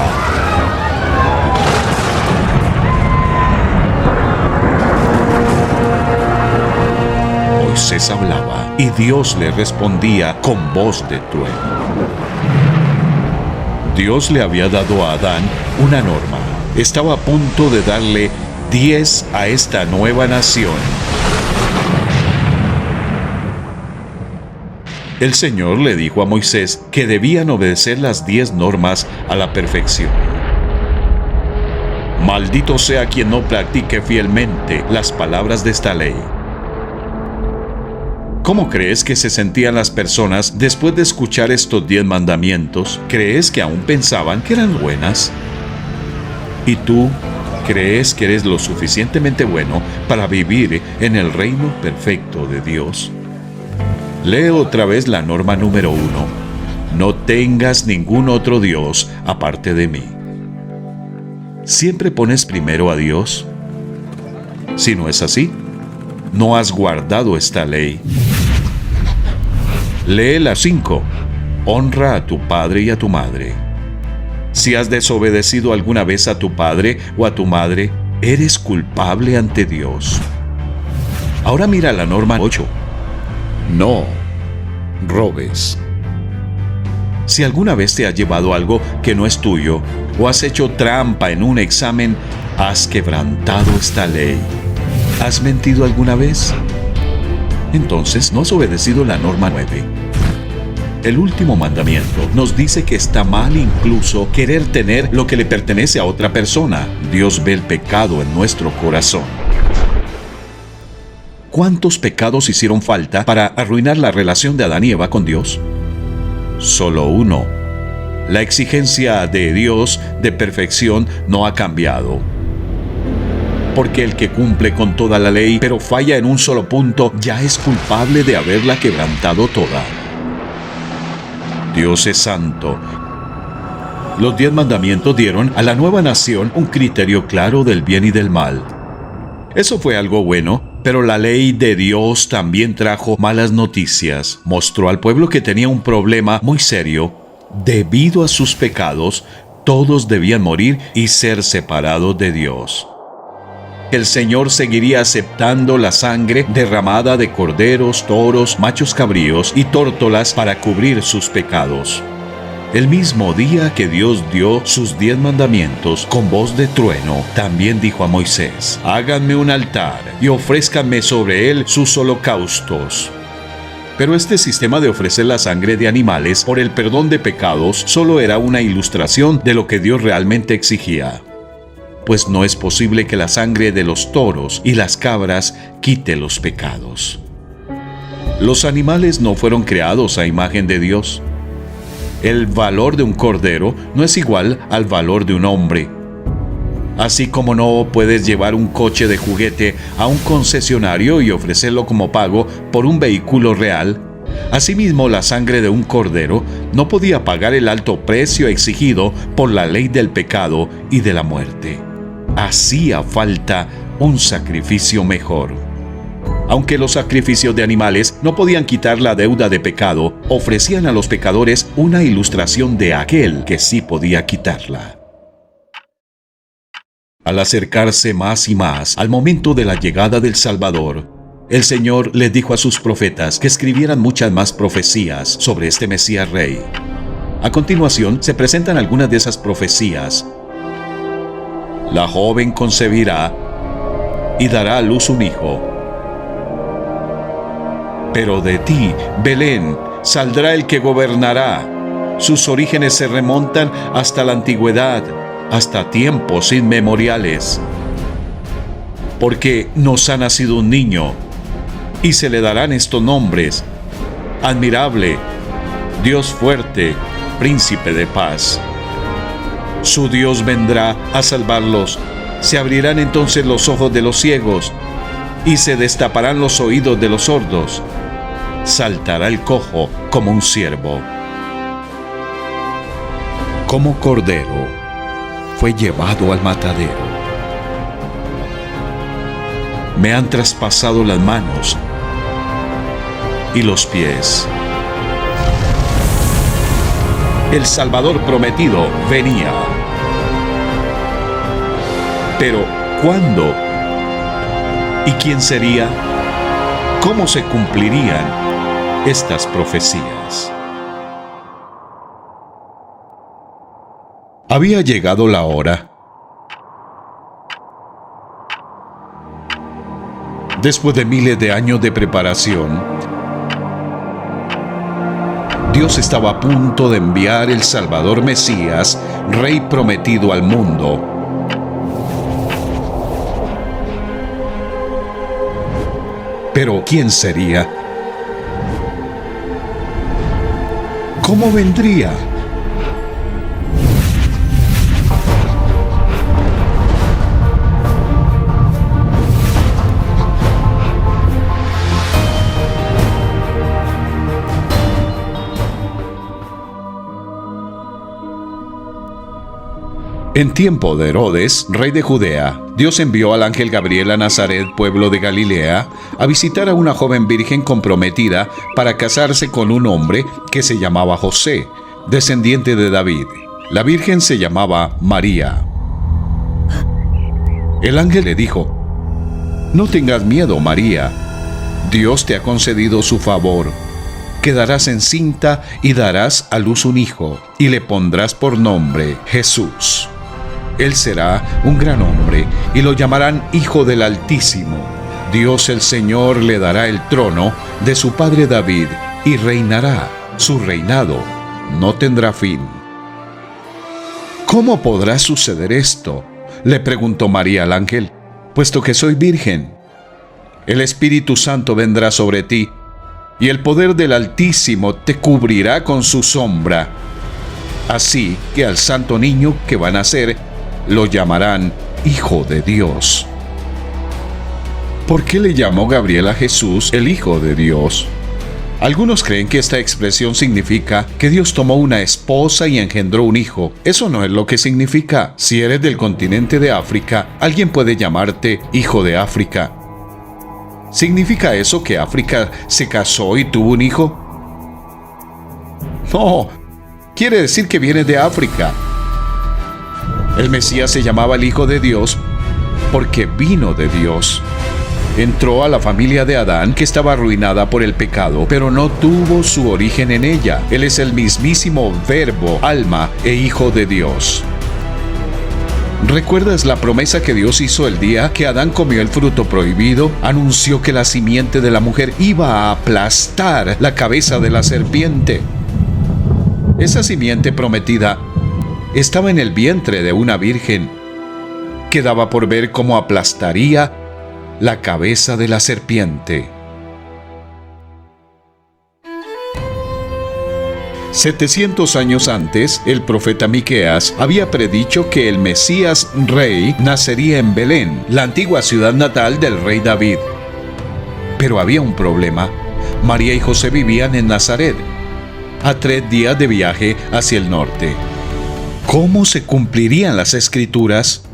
Moisés hablaba y Dios le respondía con voz de trueno. Dios le había dado a Adán una norma. Estaba a punto de darle 10 a esta nueva nación. El Señor le dijo a Moisés que debían obedecer las 10 normas a la perfección. Maldito sea quien no practique fielmente las palabras de esta ley. ¿Cómo crees que se sentían las personas después de escuchar estos 10 mandamientos? ¿Crees que aún pensaban que eran buenas? ¿Y tú crees que eres lo suficientemente bueno para vivir en el reino perfecto de Dios? Lee otra vez la norma número 1. No tengas ningún otro Dios aparte de mí. ¿Siempre pones primero a Dios? Si no es así, no has guardado esta ley. Lee la 5. Honra a tu padre y a tu madre. Si has desobedecido alguna vez a tu padre o a tu madre, eres culpable ante Dios. Ahora mira la norma 8. No robes. Si alguna vez te has llevado algo que no es tuyo o has hecho trampa en un examen, has quebrantado esta ley. ¿Has mentido alguna vez? Entonces no has obedecido la norma 9. El último mandamiento nos dice que está mal incluso querer tener lo que le pertenece a otra persona. Dios ve el pecado en nuestro corazón. ¿Cuántos pecados hicieron falta para arruinar la relación de Adán y Eva con Dios? Solo uno. La exigencia de Dios de perfección no ha cambiado. Porque el que cumple con toda la ley, pero falla en un solo punto, ya es culpable de haberla quebrantado toda. Dios es santo. Los 10 mandamientos dieron a la nueva nación un criterio claro del bien y del mal. Eso fue algo bueno, pero la ley de Dios también trajo malas noticias. Mostró al pueblo que tenía un problema muy serio. Debido a sus pecados, todos debían morir y ser separados de Dios. El Señor seguiría aceptando la sangre derramada de corderos, toros, machos cabríos y tórtolas para cubrir sus pecados. El mismo día que Dios dio sus 10 mandamientos con voz de trueno, también dijo a Moisés: háganme un altar y ofrézcanme sobre él sus holocaustos. Pero este sistema de ofrecer la sangre de animales por el perdón de pecados solo era una ilustración de lo que Dios realmente exigía. Pues no es posible que la sangre de los toros y las cabras quite los pecados. Los animales no fueron creados a imagen de Dios. El valor de un cordero no es igual al valor de un hombre. Así como no puedes llevar un coche de juguete a un concesionario y ofrecerlo como pago por un vehículo real, asimismo la sangre de un cordero no podía pagar el alto precio exigido por la ley del pecado y de la muerte. Hacía falta un sacrificio mejor. Aunque los sacrificios de animales no podían quitar la deuda de pecado, ofrecían a los pecadores una ilustración de aquel que sí podía quitarla. Al acercarse más y más al momento de la llegada del Salvador, el Señor les dijo a sus profetas que escribieran muchas más profecías sobre este Mesías Rey. A continuación se presentan algunas de esas profecías. La joven concebirá y dará a luz un hijo. Pero de ti, Belén, saldrá el que gobernará. Sus orígenes se remontan hasta la antigüedad, hasta tiempos inmemoriales. Porque nos ha nacido un niño, y se le darán estos nombres: Admirable, Dios fuerte, Príncipe de paz. Su Dios vendrá a salvarlos. Se abrirán entonces los ojos de los ciegos, y se destaparán los oídos de los sordos. Saltará el cojo como un ciervo. Como cordero fue llevado al matadero. Me han traspasado las manos y los pies. El Salvador prometido venía. Pero, ¿cuándo? ¿Y quién sería? ¿Cómo se cumplirían estas profecías? Había llegado la hora. Después de miles de años de preparación, Dios estaba a punto de enviar el Salvador Mesías, Rey prometido al mundo. Pero ¿quién sería? ¿Cómo vendría? En tiempo de Herodes, rey de Judea, Dios envió al ángel Gabriel a Nazaret, pueblo de Galilea, a visitar a una joven virgen comprometida para casarse con un hombre que se llamaba José, descendiente de David. La virgen se llamaba María. El ángel le dijo: No tengas miedo, María. Dios te ha concedido su favor. Quedarás encinta y darás a luz un hijo, y le pondrás por nombre Jesús. Él será un gran hombre, y lo llamarán Hijo del Altísimo. Dios el Señor le dará el trono de su padre David, y reinará. Su reinado no tendrá fin. ¿Cómo podrá suceder esto?, le preguntó María al ángel. Puesto que soy virgen. El Espíritu Santo vendrá sobre ti, y el poder del Altísimo te cubrirá con su sombra. Así que al santo niño que va a nacer lo llamarán Hijo de Dios. ¿Por qué le llamó Gabriel a Jesús el Hijo de Dios? Algunos creen que esta expresión significa que Dios tomó una esposa y engendró un hijo. Eso no es lo que significa. Si eres del continente de África, alguien puede llamarte Hijo de África. ¿Significa eso que África se casó y tuvo un hijo? No, quiere decir que viene de África. El Mesías se llamaba el Hijo de Dios porque vino de Dios. Entró a la familia de Adán, que estaba arruinada por el pecado, pero no tuvo su origen en ella. Él es el mismísimo Verbo, alma e Hijo de Dios. ¿Recuerdas la promesa que Dios hizo el día que Adán comió el fruto prohibido? Anunció que la simiente de la mujer iba a aplastar la cabeza de la serpiente. Esa simiente prometida estaba en el vientre de una virgen. Quedaba por ver cómo aplastaría la cabeza de la serpiente. 700 años antes, el profeta Miqueas había predicho que el Mesías rey nacería en Belén, la antigua ciudad natal del rey David. Pero había un problema. María y José vivían en Nazaret, a 3 días de viaje hacia el norte. ¿Cómo se cumplirían las Escrituras?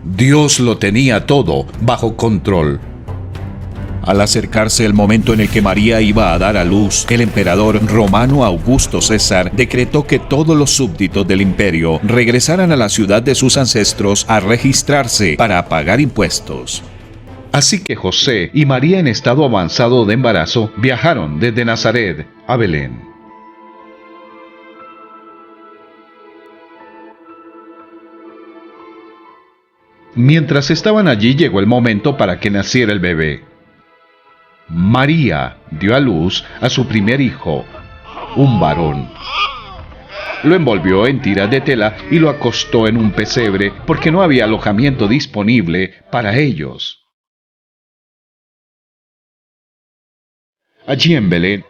Dios lo tenía todo bajo control. Al acercarse el momento en el que María iba a dar a luz, el emperador romano Augusto César decretó que todos los súbditos del imperio regresaran a la ciudad de sus ancestros a registrarse para pagar impuestos. Así que José y María, en estado avanzado de embarazo, viajaron desde Nazaret a Belén. Mientras estaban allí, llegó el momento para que naciera el bebé. María dio a luz a su primer hijo, un varón. Lo envolvió en tiras de tela y lo acostó en un pesebre porque no había alojamiento disponible para ellos. Allí en Belén,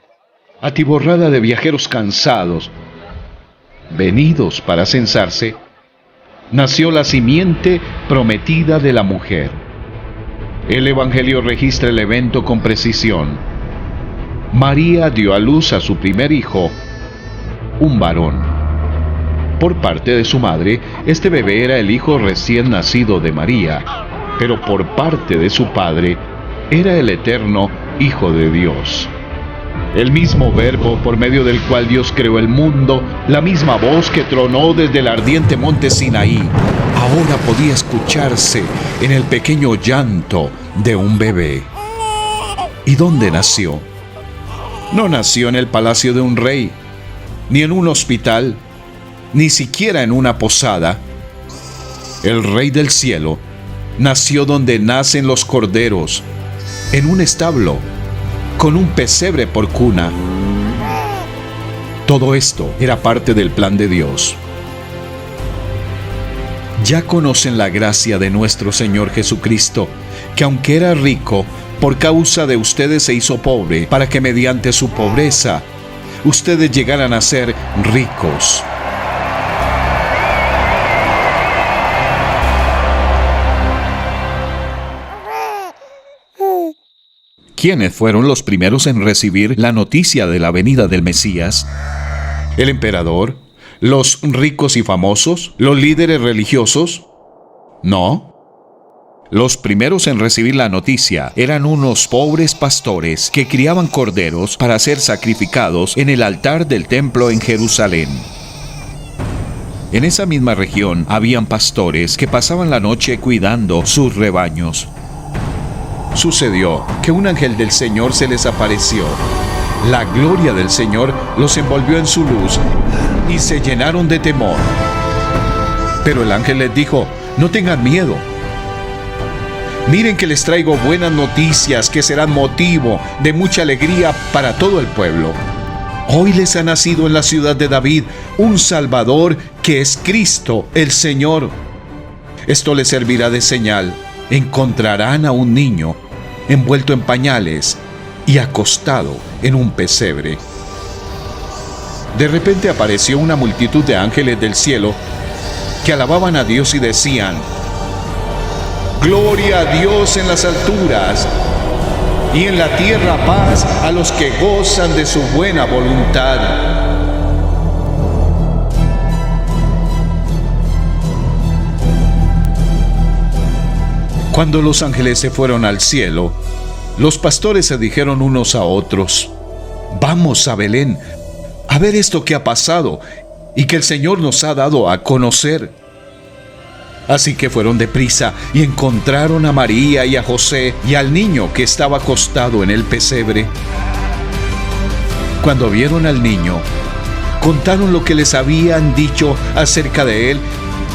atiborrada de viajeros cansados, venidos para censarse, nació la simiente prometida de la mujer. El Evangelio registra el evento con precisión. María dio a luz a su primer hijo, un varón. Por parte de su madre, este bebé era el hijo recién nacido de María, pero por parte de su padre, era el eterno Hijo de Dios. El mismo verbo por medio del cual Dios creó el mundo, la misma voz que tronó desde el ardiente monte Sinaí, ahora podía escucharse en el pequeño llanto de un bebé. ¿Y dónde nació? No nació en el palacio de un rey, ni en un hospital, ni siquiera en una posada. El Rey del Cielo nació donde nacen los corderos, en un establo, con un pesebre por cuna. Todo esto era parte del plan de Dios. Ya conocen la gracia de nuestro Señor Jesucristo, que aunque era rico, por causa de ustedes se hizo pobre, para que mediante su pobreza ustedes llegaran a ser ricos. ¿Quiénes fueron los primeros en recibir la noticia de la venida del Mesías? ¿El emperador? ¿Los ricos y famosos? ¿Los líderes religiosos? No. Los primeros en recibir la noticia eran unos pobres pastores que criaban corderos para ser sacrificados en el altar del templo en Jerusalén. En esa misma región habían pastores que pasaban la noche cuidando sus rebaños. Sucedió que un ángel del Señor se les apareció. La gloria del Señor los envolvió en su luz y se llenaron de temor. Pero el ángel les dijo: no tengan miedo. Miren que les traigo buenas noticias que serán motivo de mucha alegría para todo el pueblo. Hoy les ha nacido en la ciudad de David un Salvador que es Cristo el Señor. Esto les servirá de señal. Encontrarán a un niño envuelto en pañales y acostado en un pesebre. De repente apareció una multitud de ángeles del cielo que alababan a Dios y decían: Gloria a Dios en las alturas, y en la tierra paz a los que gozan de su buena voluntad. Cuando los ángeles se fueron al cielo, los pastores se dijeron unos a otros: vamos a Belén a ver esto que ha pasado y que el Señor nos ha dado a conocer. Así que fueron deprisa y encontraron a María y a José y al niño que estaba acostado en el pesebre. Cuando vieron al niño, contaron lo que les habían dicho acerca de él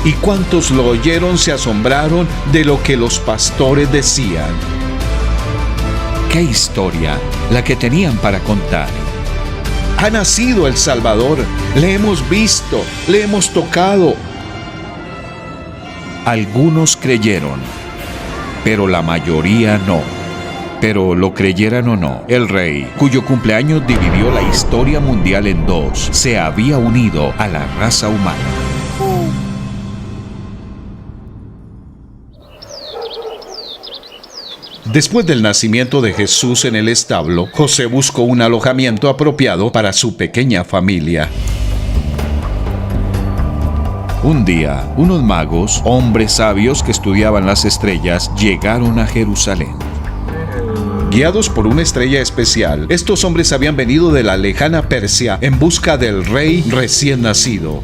Y cuantos lo oyeron se asombraron de lo que los pastores decían. ¡Qué historia la que tenían para contar! Ha nacido el Salvador, le hemos visto, le hemos tocado. Algunos creyeron, pero la mayoría no. Pero lo creyeran o no, el rey, cuyo cumpleaños dividió la historia mundial en dos, se había unido a la raza humana. Después del nacimiento de Jesús en el establo, José buscó un alojamiento apropiado para su pequeña familia. Un día, unos magos, hombres sabios que estudiaban las estrellas, llegaron a Jerusalén. Guiados por una estrella especial, estos hombres habían venido de la lejana Persia en busca del rey recién nacido.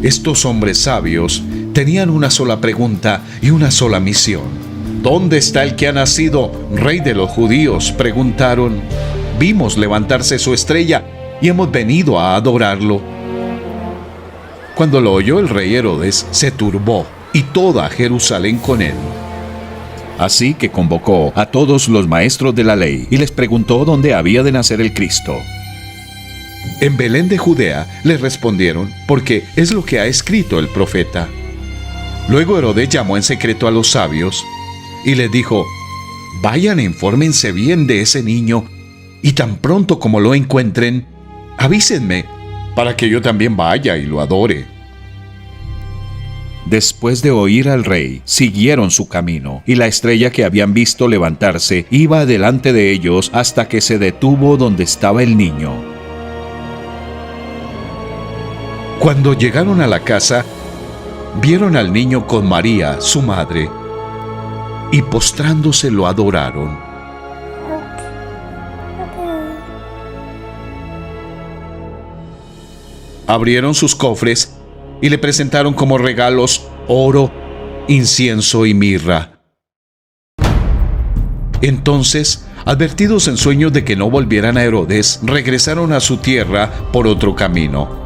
Estos hombres sabios tenían una sola pregunta y una sola misión. ¿Dónde está el que ha nacido, rey de los judíos?, preguntaron. Vimos levantarse su estrella y hemos venido a adorarlo. Cuando lo oyó el rey Herodes, se turbó y toda Jerusalén con él. Así que convocó a todos los maestros de la ley y les preguntó dónde había de nacer el Cristo. En Belén de Judea, les respondieron, porque es lo que ha escrito el profeta. Luego Herodes llamó en secreto a los sabios y les dijo: vayan e infórmense bien de ese niño, y tan pronto como lo encuentren, avísenme, para que yo también vaya y lo adore. Después de oír al rey, siguieron su camino, y la estrella que habían visto levantarse iba delante de ellos hasta que se detuvo donde estaba el niño. Cuando llegaron a la casa, vieron al niño con María, su madre, y postrándose lo adoraron. Abrieron sus cofres y le presentaron como regalos oro, incienso y mirra. Entonces, advertidos en sueños de que no volvieran a Herodes, regresaron a su tierra por otro camino.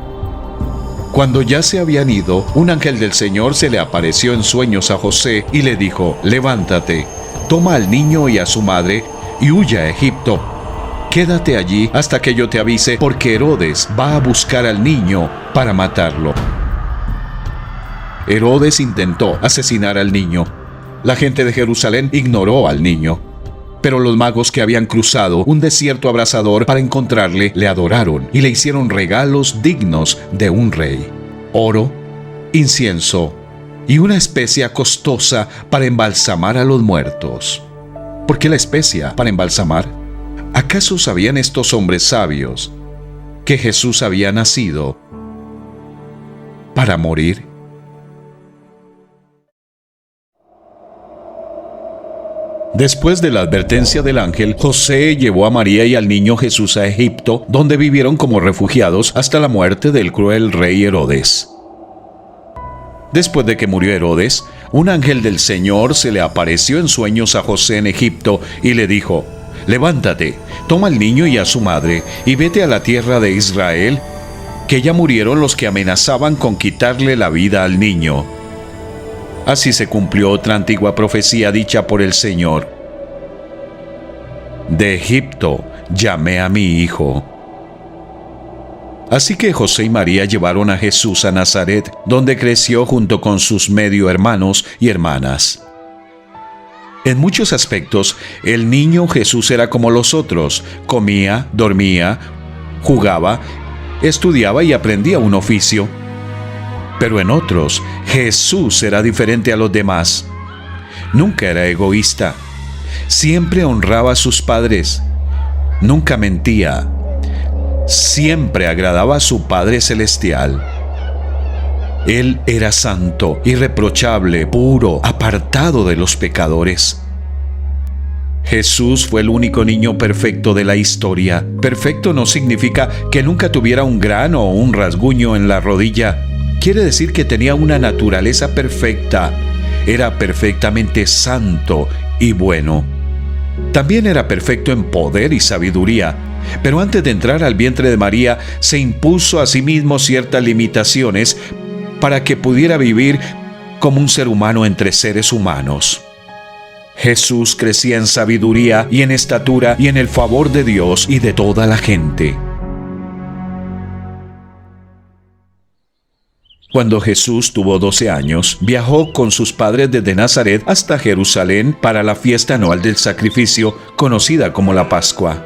Cuando ya se habían ido, un ángel del Señor se le apareció en sueños a José y le dijo: levántate, toma al niño y a su madre y huye a Egipto. Quédate allí hasta que yo te avise, porque Herodes va a buscar al niño para matarlo. Herodes intentó asesinar al niño. La gente de Jerusalén ignoró al niño. Pero los magos que habían cruzado un desierto abrasador para encontrarle, le adoraron y le hicieron regalos dignos de un rey: oro, incienso y una especia costosa para embalsamar a los muertos. ¿Por qué la especia para embalsamar? ¿Acaso sabían estos hombres sabios que Jesús había nacido para morir? Después de la advertencia del ángel, José llevó a María y al niño Jesús a Egipto, donde vivieron como refugiados hasta la muerte del cruel rey Herodes. Después de que murió Herodes, un ángel del Señor se le apareció en sueños a José en Egipto y le dijo: levántate, toma al niño y a su madre y vete a la tierra de Israel, que ya murieron los que amenazaban con quitarle la vida al niño. Así se cumplió otra antigua profecía dicha por el Señor: de Egipto llamé a mi hijo. Así que José y María llevaron a Jesús a Nazaret, donde creció junto con sus medio hermanos y hermanas. En muchos aspectos, el niño Jesús era como los otros: comía, dormía, jugaba, estudiaba y aprendía un oficio. Pero en otros, Jesús era diferente a los demás. Nunca era egoísta. Siempre honraba a sus padres. Nunca mentía. Siempre agradaba a su Padre Celestial. Él era santo, irreprochable, puro, apartado de los pecadores. Jesús fue el único niño perfecto de la historia. Perfecto no significa que nunca tuviera un grano o un rasguño en la rodilla. Quiere decir que tenía una naturaleza perfecta. Era perfectamente santo y bueno. También era perfecto en poder y sabiduría. Pero antes de entrar al vientre de María, se impuso a sí mismo ciertas limitaciones para que pudiera vivir como un ser humano entre seres humanos. Jesús crecía en sabiduría y en estatura y en el favor de Dios y de toda la gente. Cuando Jesús tuvo 12 años, viajó con sus padres desde Nazaret hasta Jerusalén para la fiesta anual del sacrificio, conocida como la Pascua.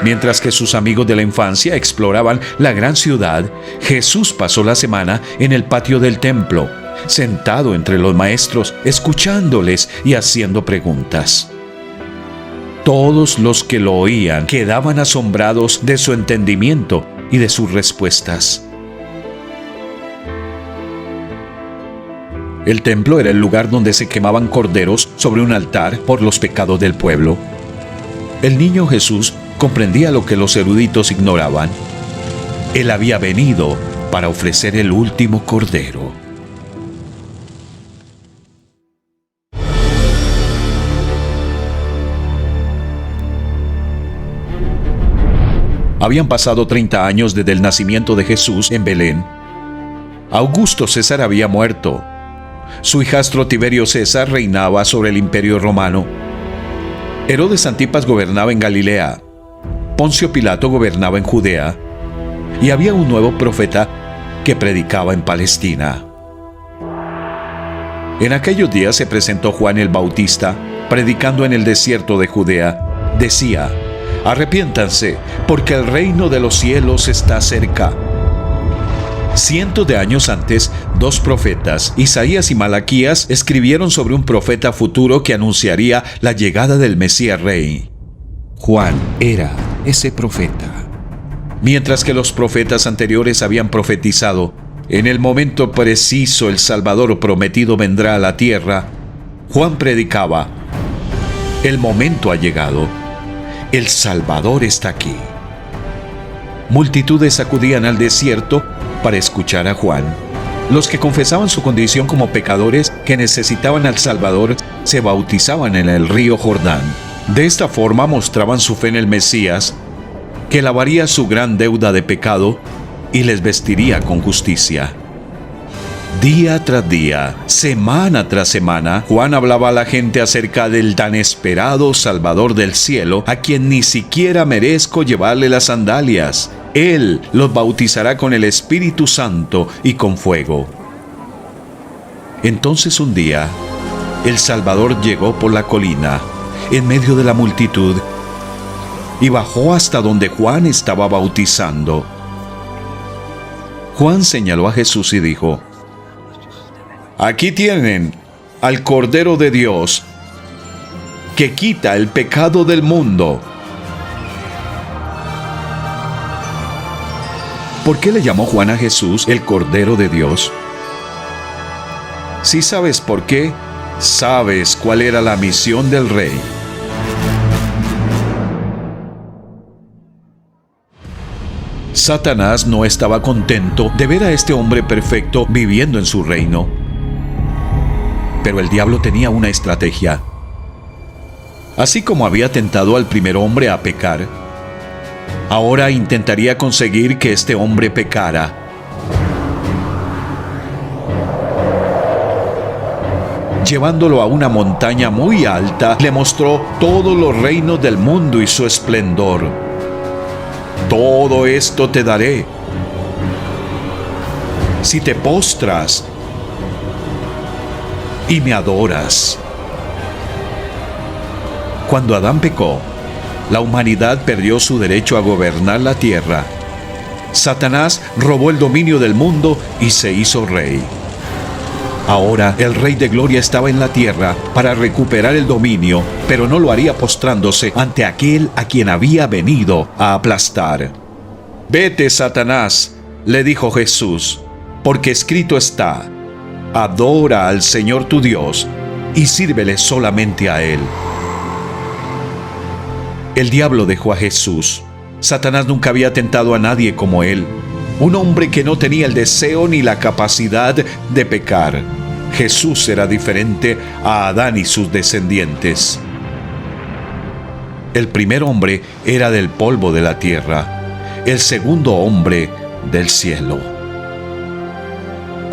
Mientras que sus amigos de la infancia exploraban la gran ciudad, Jesús pasó la semana en el patio del templo, sentado entre los maestros, escuchándoles y haciendo preguntas. Todos los que lo oían quedaban asombrados de su entendimiento y de sus respuestas. El templo era el lugar donde se quemaban corderos sobre un altar por los pecados del pueblo. El niño Jesús comprendía lo que los eruditos ignoraban. Él había venido para ofrecer el último cordero. Habían pasado 30 años desde el nacimiento de Jesús en Belén. Augusto César había muerto. Su hijastro Tiberio César reinaba sobre el imperio romano. Herodes Antipas gobernaba en Galilea. Poncio Pilato gobernaba en Judea. Y había un nuevo profeta que predicaba en Palestina. En aquellos días se presentó Juan el Bautista, predicando en el desierto de Judea. Decía: «Arrepiéntanse, porque el reino de los cielos está cerca». Cientos de años antes, dos profetas, Isaías y Malaquías, escribieron sobre un profeta futuro que anunciaría la llegada del Mesías Rey. Juan era ese profeta. Mientras que los profetas anteriores habían profetizado, en el momento preciso el Salvador prometido vendrá a la tierra, Juan predicaba: «El momento ha llegado, el Salvador está aquí». Multitudes acudían al desierto para escuchar a Juan. Los que confesaban su condición como pecadores que necesitaban al Salvador se bautizaban en el río Jordán. De esta forma mostraban su fe en el Mesías, que lavaría su gran deuda de pecado y les vestiría con justicia. Día tras día, semana tras semana, Juan hablaba a la gente acerca del tan esperado Salvador del cielo, a quien ni siquiera merezco llevarle las sandalias. Él los bautizará con el Espíritu Santo y con fuego. Entonces un día, el Salvador llegó por la colina, en medio de la multitud, y bajó hasta donde Juan estaba bautizando. Juan señaló a Jesús y dijo: «Aquí tienen al Cordero de Dios, que quita el pecado del mundo». ¿Por qué le llamó Juan a Jesús el Cordero de Dios? Si sabes por qué, sabes cuál era la misión del Rey. Satanás no estaba contento de ver a este hombre perfecto viviendo en su reino. Pero el diablo tenía una estrategia. Así como había tentado al primer hombre a pecar, ahora intentaría conseguir que este hombre pecara. Llevándolo a una montaña muy alta, le mostró todos los reinos del mundo y su esplendor. «Todo esto te daré si te postras y me adoras». Cuando Adán pecó, la humanidad perdió su derecho a gobernar la tierra. Satanás robó el dominio del mundo y se hizo rey. Ahora el Rey de Gloria estaba en la tierra para recuperar el dominio, pero no lo haría postrándose ante aquel a quien había venido a aplastar. «Vete, Satanás», le dijo Jesús, «porque escrito está: adora al Señor tu Dios y sírvele solamente a Él». El diablo dejó a Jesús. Satanás nunca había tentado a nadie como él, un hombre que no tenía el deseo ni la capacidad de pecar. Jesús era diferente a Adán y sus descendientes. El primer hombre era del polvo de la tierra, el segundo hombre del cielo.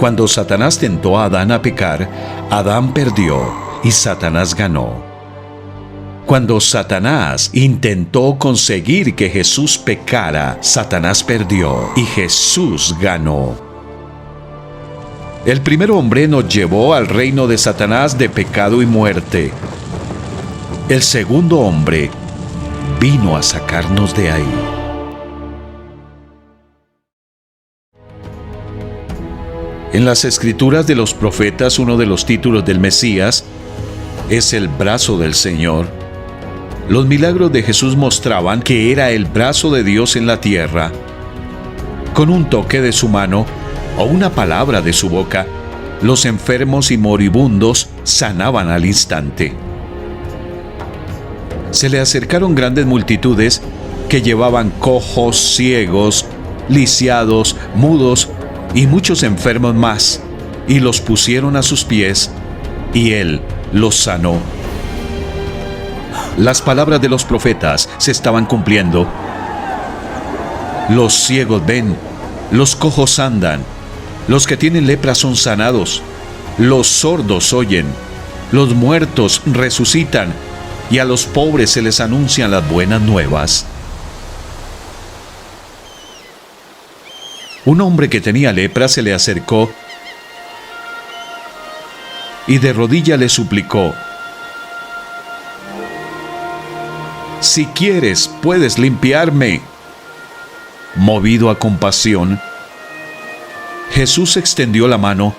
Cuando Satanás tentó a Adán a pecar, Adán perdió y Satanás ganó. Cuando Satanás intentó conseguir que Jesús pecara, Satanás perdió y Jesús ganó. El primer hombre nos llevó al reino de Satanás de pecado y muerte. El segundo hombre vino a sacarnos de ahí. En las escrituras de los profetas, uno de los títulos del Mesías es el brazo del Señor. Los milagros de Jesús mostraban que era el brazo de Dios en la tierra. Con un toque de su mano o una palabra de su boca, los enfermos y moribundos sanaban al instante. Se le acercaron grandes multitudes que llevaban cojos, ciegos, lisiados, mudos y muchos enfermos más, y los pusieron a sus pies, y él los sanó. Las palabras de los profetas se estaban cumpliendo. Los ciegos ven, los cojos andan, los que tienen lepra son sanados, los sordos oyen, los muertos resucitan, y a los pobres se les anuncian las buenas nuevas. Un hombre que tenía lepra se le acercó y de rodilla le suplicó: «Si quieres, puedes limpiarme». Movido a compasión, Jesús extendió la mano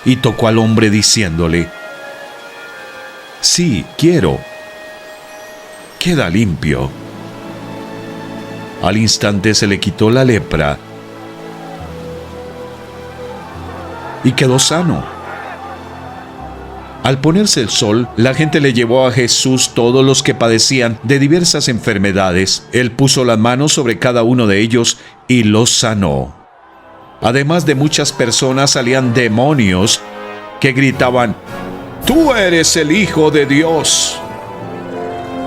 y tocó al hombre diciéndole: «Sí, quiero. Queda limpio». Al instante se le quitó la lepra y quedó sano. Al ponerse el sol, la gente le llevó a Jesús todos los que padecían de diversas enfermedades. Él puso las manos sobre cada uno de ellos y los sanó. Además de muchas personas salían demonios que gritaban: «¡Tú eres el Hijo de Dios!».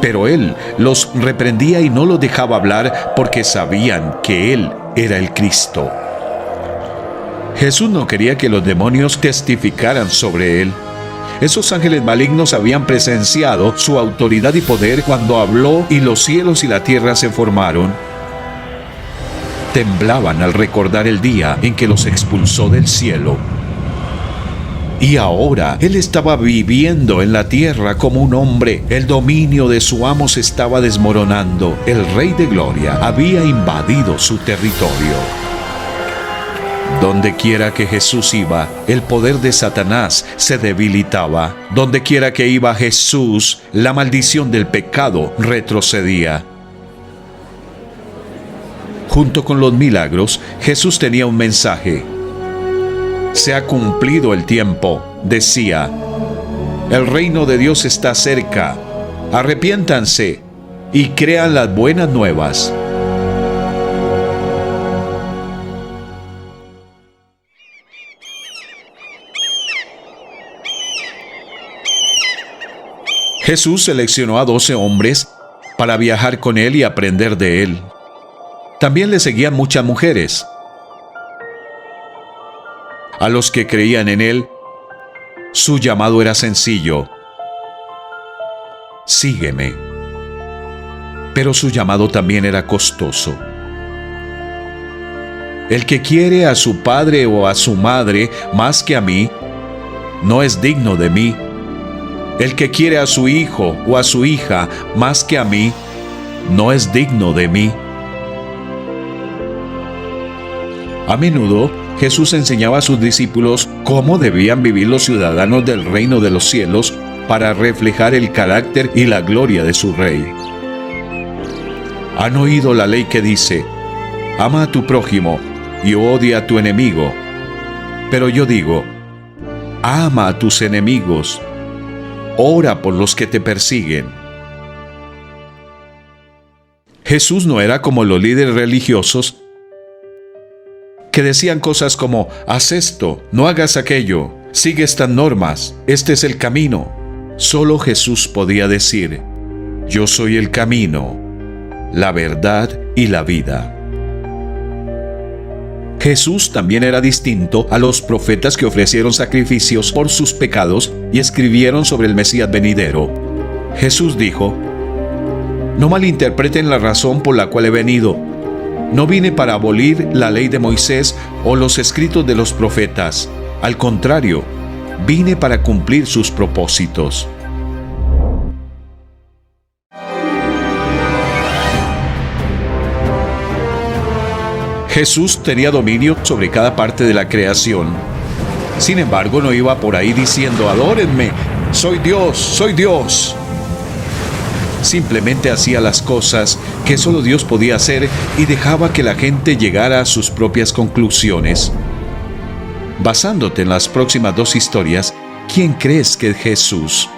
Pero él los reprendía y no los dejaba hablar porque sabían que él era el Cristo. Jesús no quería que los demonios testificaran sobre él. Esos ángeles malignos habían presenciado su autoridad y poder cuando habló y los cielos y la tierra se formaron. Temblaban al recordar el día en que los expulsó del cielo. Y ahora él estaba viviendo en la tierra como un hombre. El dominio de su amo se estaba desmoronando. El Rey de Gloria había invadido su territorio. Donde quiera que Jesús iba, el poder de Satanás se debilitaba. Donde quiera que iba Jesús, la maldición del pecado retrocedía. Junto con los milagros, Jesús tenía un mensaje. Se ha cumplido el tiempo, decía. El reino de Dios está cerca. Arrepiéntanse y crean las buenas nuevas. Jesús seleccionó a 12 hombres para viajar con él y aprender de él. También le seguían muchas mujeres. A los que creían en él, su llamado era sencillo: sígueme. Pero su llamado también era costoso. El que quiere a su padre o a su madre más que a mí, no es digno de mí. El que quiere a su hijo o a su hija más que a mí, no es digno de mí. A menudo, Jesús enseñaba a sus discípulos cómo debían vivir los ciudadanos del reino de los cielos para reflejar el carácter y la gloria de su Rey. Han oído la ley que dice: ama a tu prójimo y odia a tu enemigo. Pero yo digo: ama a tus enemigos, ora por los que te persiguen. Jesús no era como los líderes religiosos que decían cosas como: haz esto, no hagas aquello, sigue estas normas, este es el camino. Solo Jesús podía decir: yo soy el camino, la verdad y la vida. Jesús también era distinto a los profetas que ofrecieron sacrificios por sus pecados y escribieron sobre el Mesías venidero. Jesús dijo: no malinterpreten la razón por la cual he venido. No vine para abolir la ley de Moisés o los escritos de los profetas. Al contrario, vine para cumplir sus propósitos. Jesús tenía dominio sobre cada parte de la creación. Sin embargo, no iba por ahí diciendo: adórenme, soy Dios, soy Dios. Simplemente hacía las cosas que solo Dios podía hacer y dejaba que la gente llegara a sus propias conclusiones. Basándote en las próximas dos historias, ¿quién crees que es Jesús?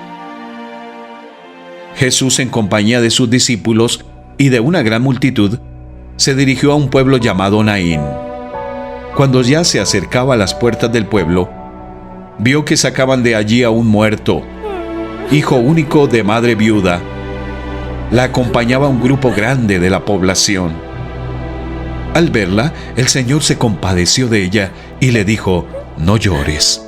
Jesús, en compañía de sus discípulos y de una gran multitud, se dirigió a un pueblo llamado Naín. Cuando ya se acercaba a las puertas del pueblo, vio que sacaban de allí a un muerto, hijo único de madre viuda. La acompañaba un grupo grande de la población. Al verla, el Señor se compadeció de ella y le dijo: no llores.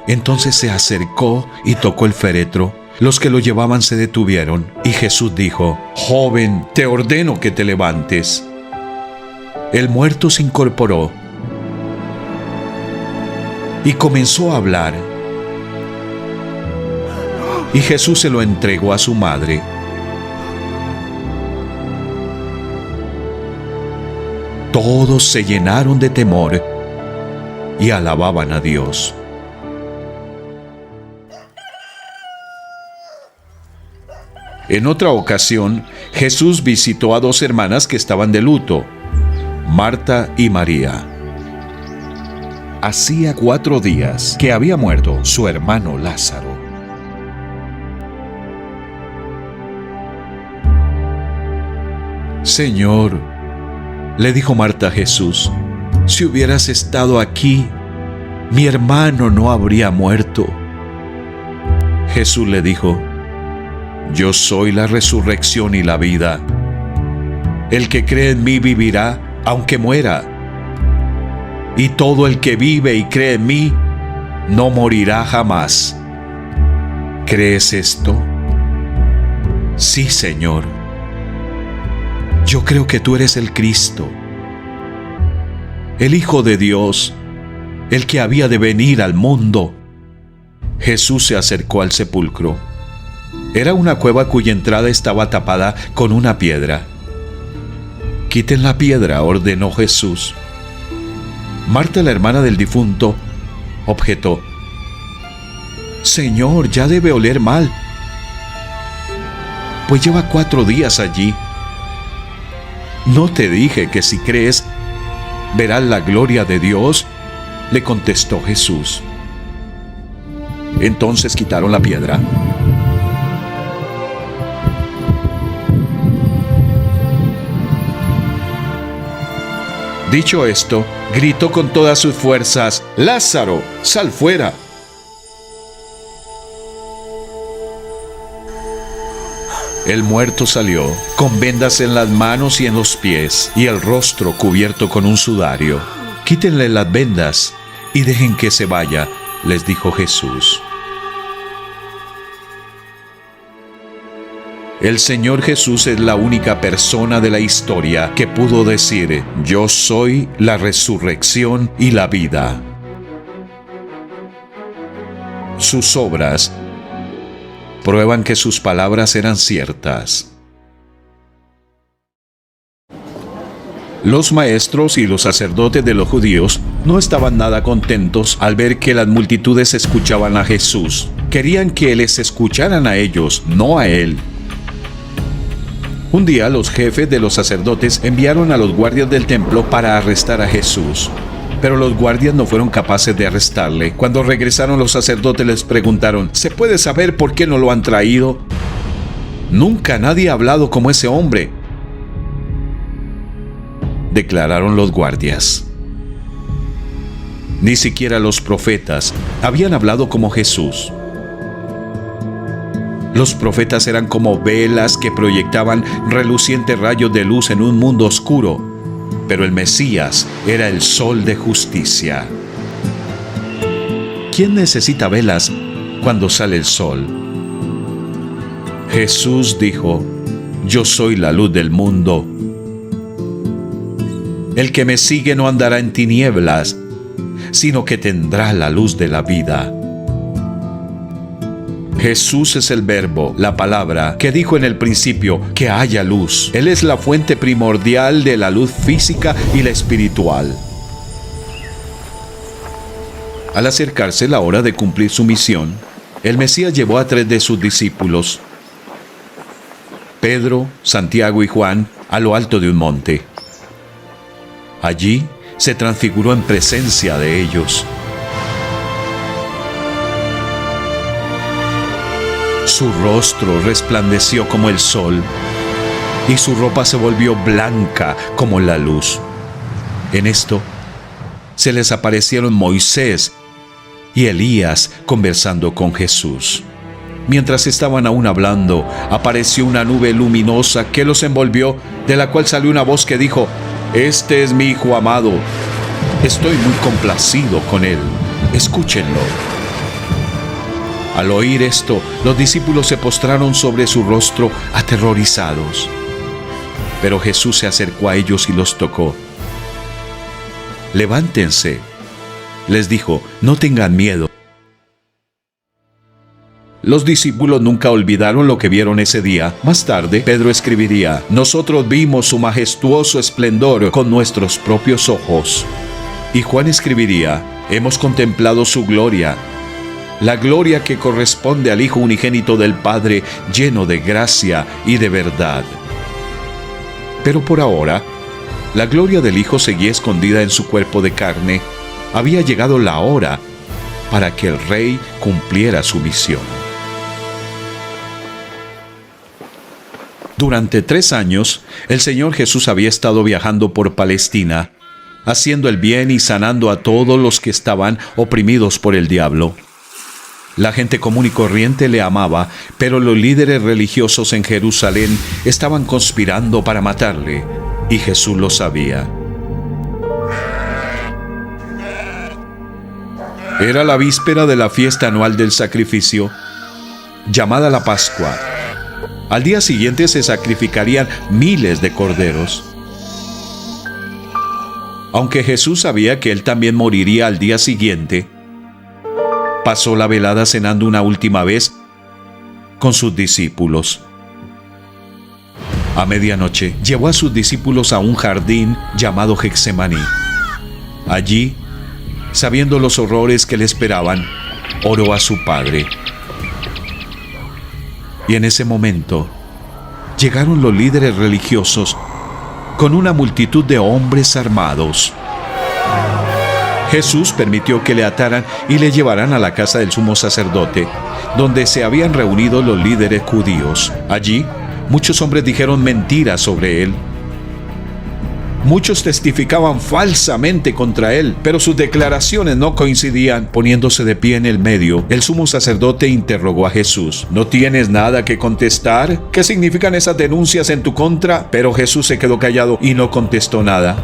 Entonces se acercó y tocó el féretro. Los que lo llevaban se detuvieron y Jesús dijo: joven, te ordeno que te levantes. El muerto se incorporó y comenzó a hablar. Y Jesús se lo entregó a su madre. Todos se llenaron de temor y alababan a Dios. En otra ocasión, Jesús visitó a dos hermanas que estaban de luto, Marta y María. Hacía 4 días que había muerto su hermano Lázaro. Señor, le dijo Marta a Jesús, si hubieras estado aquí, mi hermano no habría muerto. Jesús le dijo: yo soy la resurrección y la vida. El que cree en mí vivirá aunque muera. Y todo el que vive y cree en mí no morirá jamás. ¿Crees esto? Sí, Señor. Yo creo que tú eres el Cristo, el Hijo de Dios, el que había de venir al mundo. Jesús se acercó al sepulcro. Era una cueva cuya entrada estaba tapada con una piedra. Quiten la piedra, ordenó Jesús. Marta, la hermana del difunto, objetó: Señor, ya debe oler mal, pues lleva 4 días allí. ¿No te dije que si crees, verás la gloria de Dios? Le contestó Jesús. Entonces quitaron la piedra. Dicho esto, gritó con todas sus fuerzas: Lázaro, sal fuera. El muerto salió, con vendas en las manos y en los pies, y el rostro cubierto con un sudario. Quítenle las vendas y dejen que se vaya, les dijo Jesús. El Señor Jesús es la única persona de la historia que pudo decir: yo soy la resurrección y la vida. Sus obras prueban que sus palabras eran ciertas. Los maestros y los sacerdotes de los judíos no estaban nada contentos al ver que las multitudes escuchaban a Jesús. Querían que les escucharan a ellos, no a él. Un día los jefes de los sacerdotes enviaron a los guardias del templo para arrestar a Jesús. Pero los guardias no fueron capaces de arrestarle. Cuando regresaron, los sacerdotes les preguntaron: ¿se puede saber por qué no lo han traído? Nunca nadie ha hablado como ese hombre, declararon los guardias. Ni siquiera los profetas habían hablado como Jesús. Los profetas eran como velas que proyectaban relucientes rayos de luz en un mundo oscuro. pero el Mesías era el sol de justicia. ¿Quién necesita velas cuando sale el sol? Jesús dijo: yo soy la luz del mundo. El que me sigue no andará en tinieblas, sino que tendrá la luz de la vida. Jesús es el verbo, la palabra, que dijo en el principio que haya luz. Él es la fuente primordial de la luz física y la espiritual. Al acercarse la hora de cumplir su misión, el Mesías llevó a 3 de sus discípulos, Pedro, Santiago y Juan, a lo alto de un monte. Allí se transfiguró en presencia de ellos. Su rostro resplandeció como el sol, y su ropa se volvió blanca como la luz. En esto se les aparecieron Moisés y Elías conversando con Jesús. Mientras estaban aún hablando, apareció una nube luminosa que los envolvió, de la cual salió una voz que dijo: este es mi Hijo amado, estoy muy complacido con él, escúchenlo. Al oír esto, los discípulos se postraron sobre su rostro aterrorizados. Pero Jesús se acercó a ellos y los tocó. Levántense, les dijo, no tengan miedo. Los discípulos nunca olvidaron lo que vieron ese día. Más tarde, Pedro escribiría: nosotros vimos su majestuoso esplendor con nuestros propios ojos. Y Juan escribiría: hemos contemplado su gloria, la gloria que corresponde al Hijo unigénito del Padre, lleno de gracia y de verdad. Pero por ahora, la gloria del Hijo seguía escondida en su cuerpo de carne. Había llegado la hora para que el Rey cumpliera su misión. Durante 3 años, el Señor Jesús había estado viajando por Palestina, haciendo el bien y sanando a todos los que estaban oprimidos por el diablo. La gente común y corriente le amaba, pero los líderes religiosos en Jerusalén estaban conspirando para matarle, y Jesús lo sabía. Era la víspera de la fiesta anual del sacrificio, llamada la Pascua. Al día siguiente se sacrificarían miles de corderos. Aunque Jesús sabía que él también moriría al día siguiente, pasó la velada cenando una última vez con sus discípulos. A medianoche llevó a sus discípulos a un jardín llamado Getsemaní. Allí, sabiendo los horrores que le esperaban, oró a su Padre. Y en ese momento, llegaron los líderes religiosos con una multitud de hombres armados. Jesús permitió que le ataran y le llevaran a la casa del sumo sacerdote, donde se habían reunido los líderes judíos. Allí, muchos hombres dijeron mentiras sobre él. Muchos testificaban falsamente contra él, pero sus declaraciones no coincidían. Poniéndose de pie en el medio, el sumo sacerdote interrogó a Jesús: ¿no tienes nada que contestar? ¿Qué significan esas denuncias en tu contra? Pero Jesús se quedó callado y no contestó nada.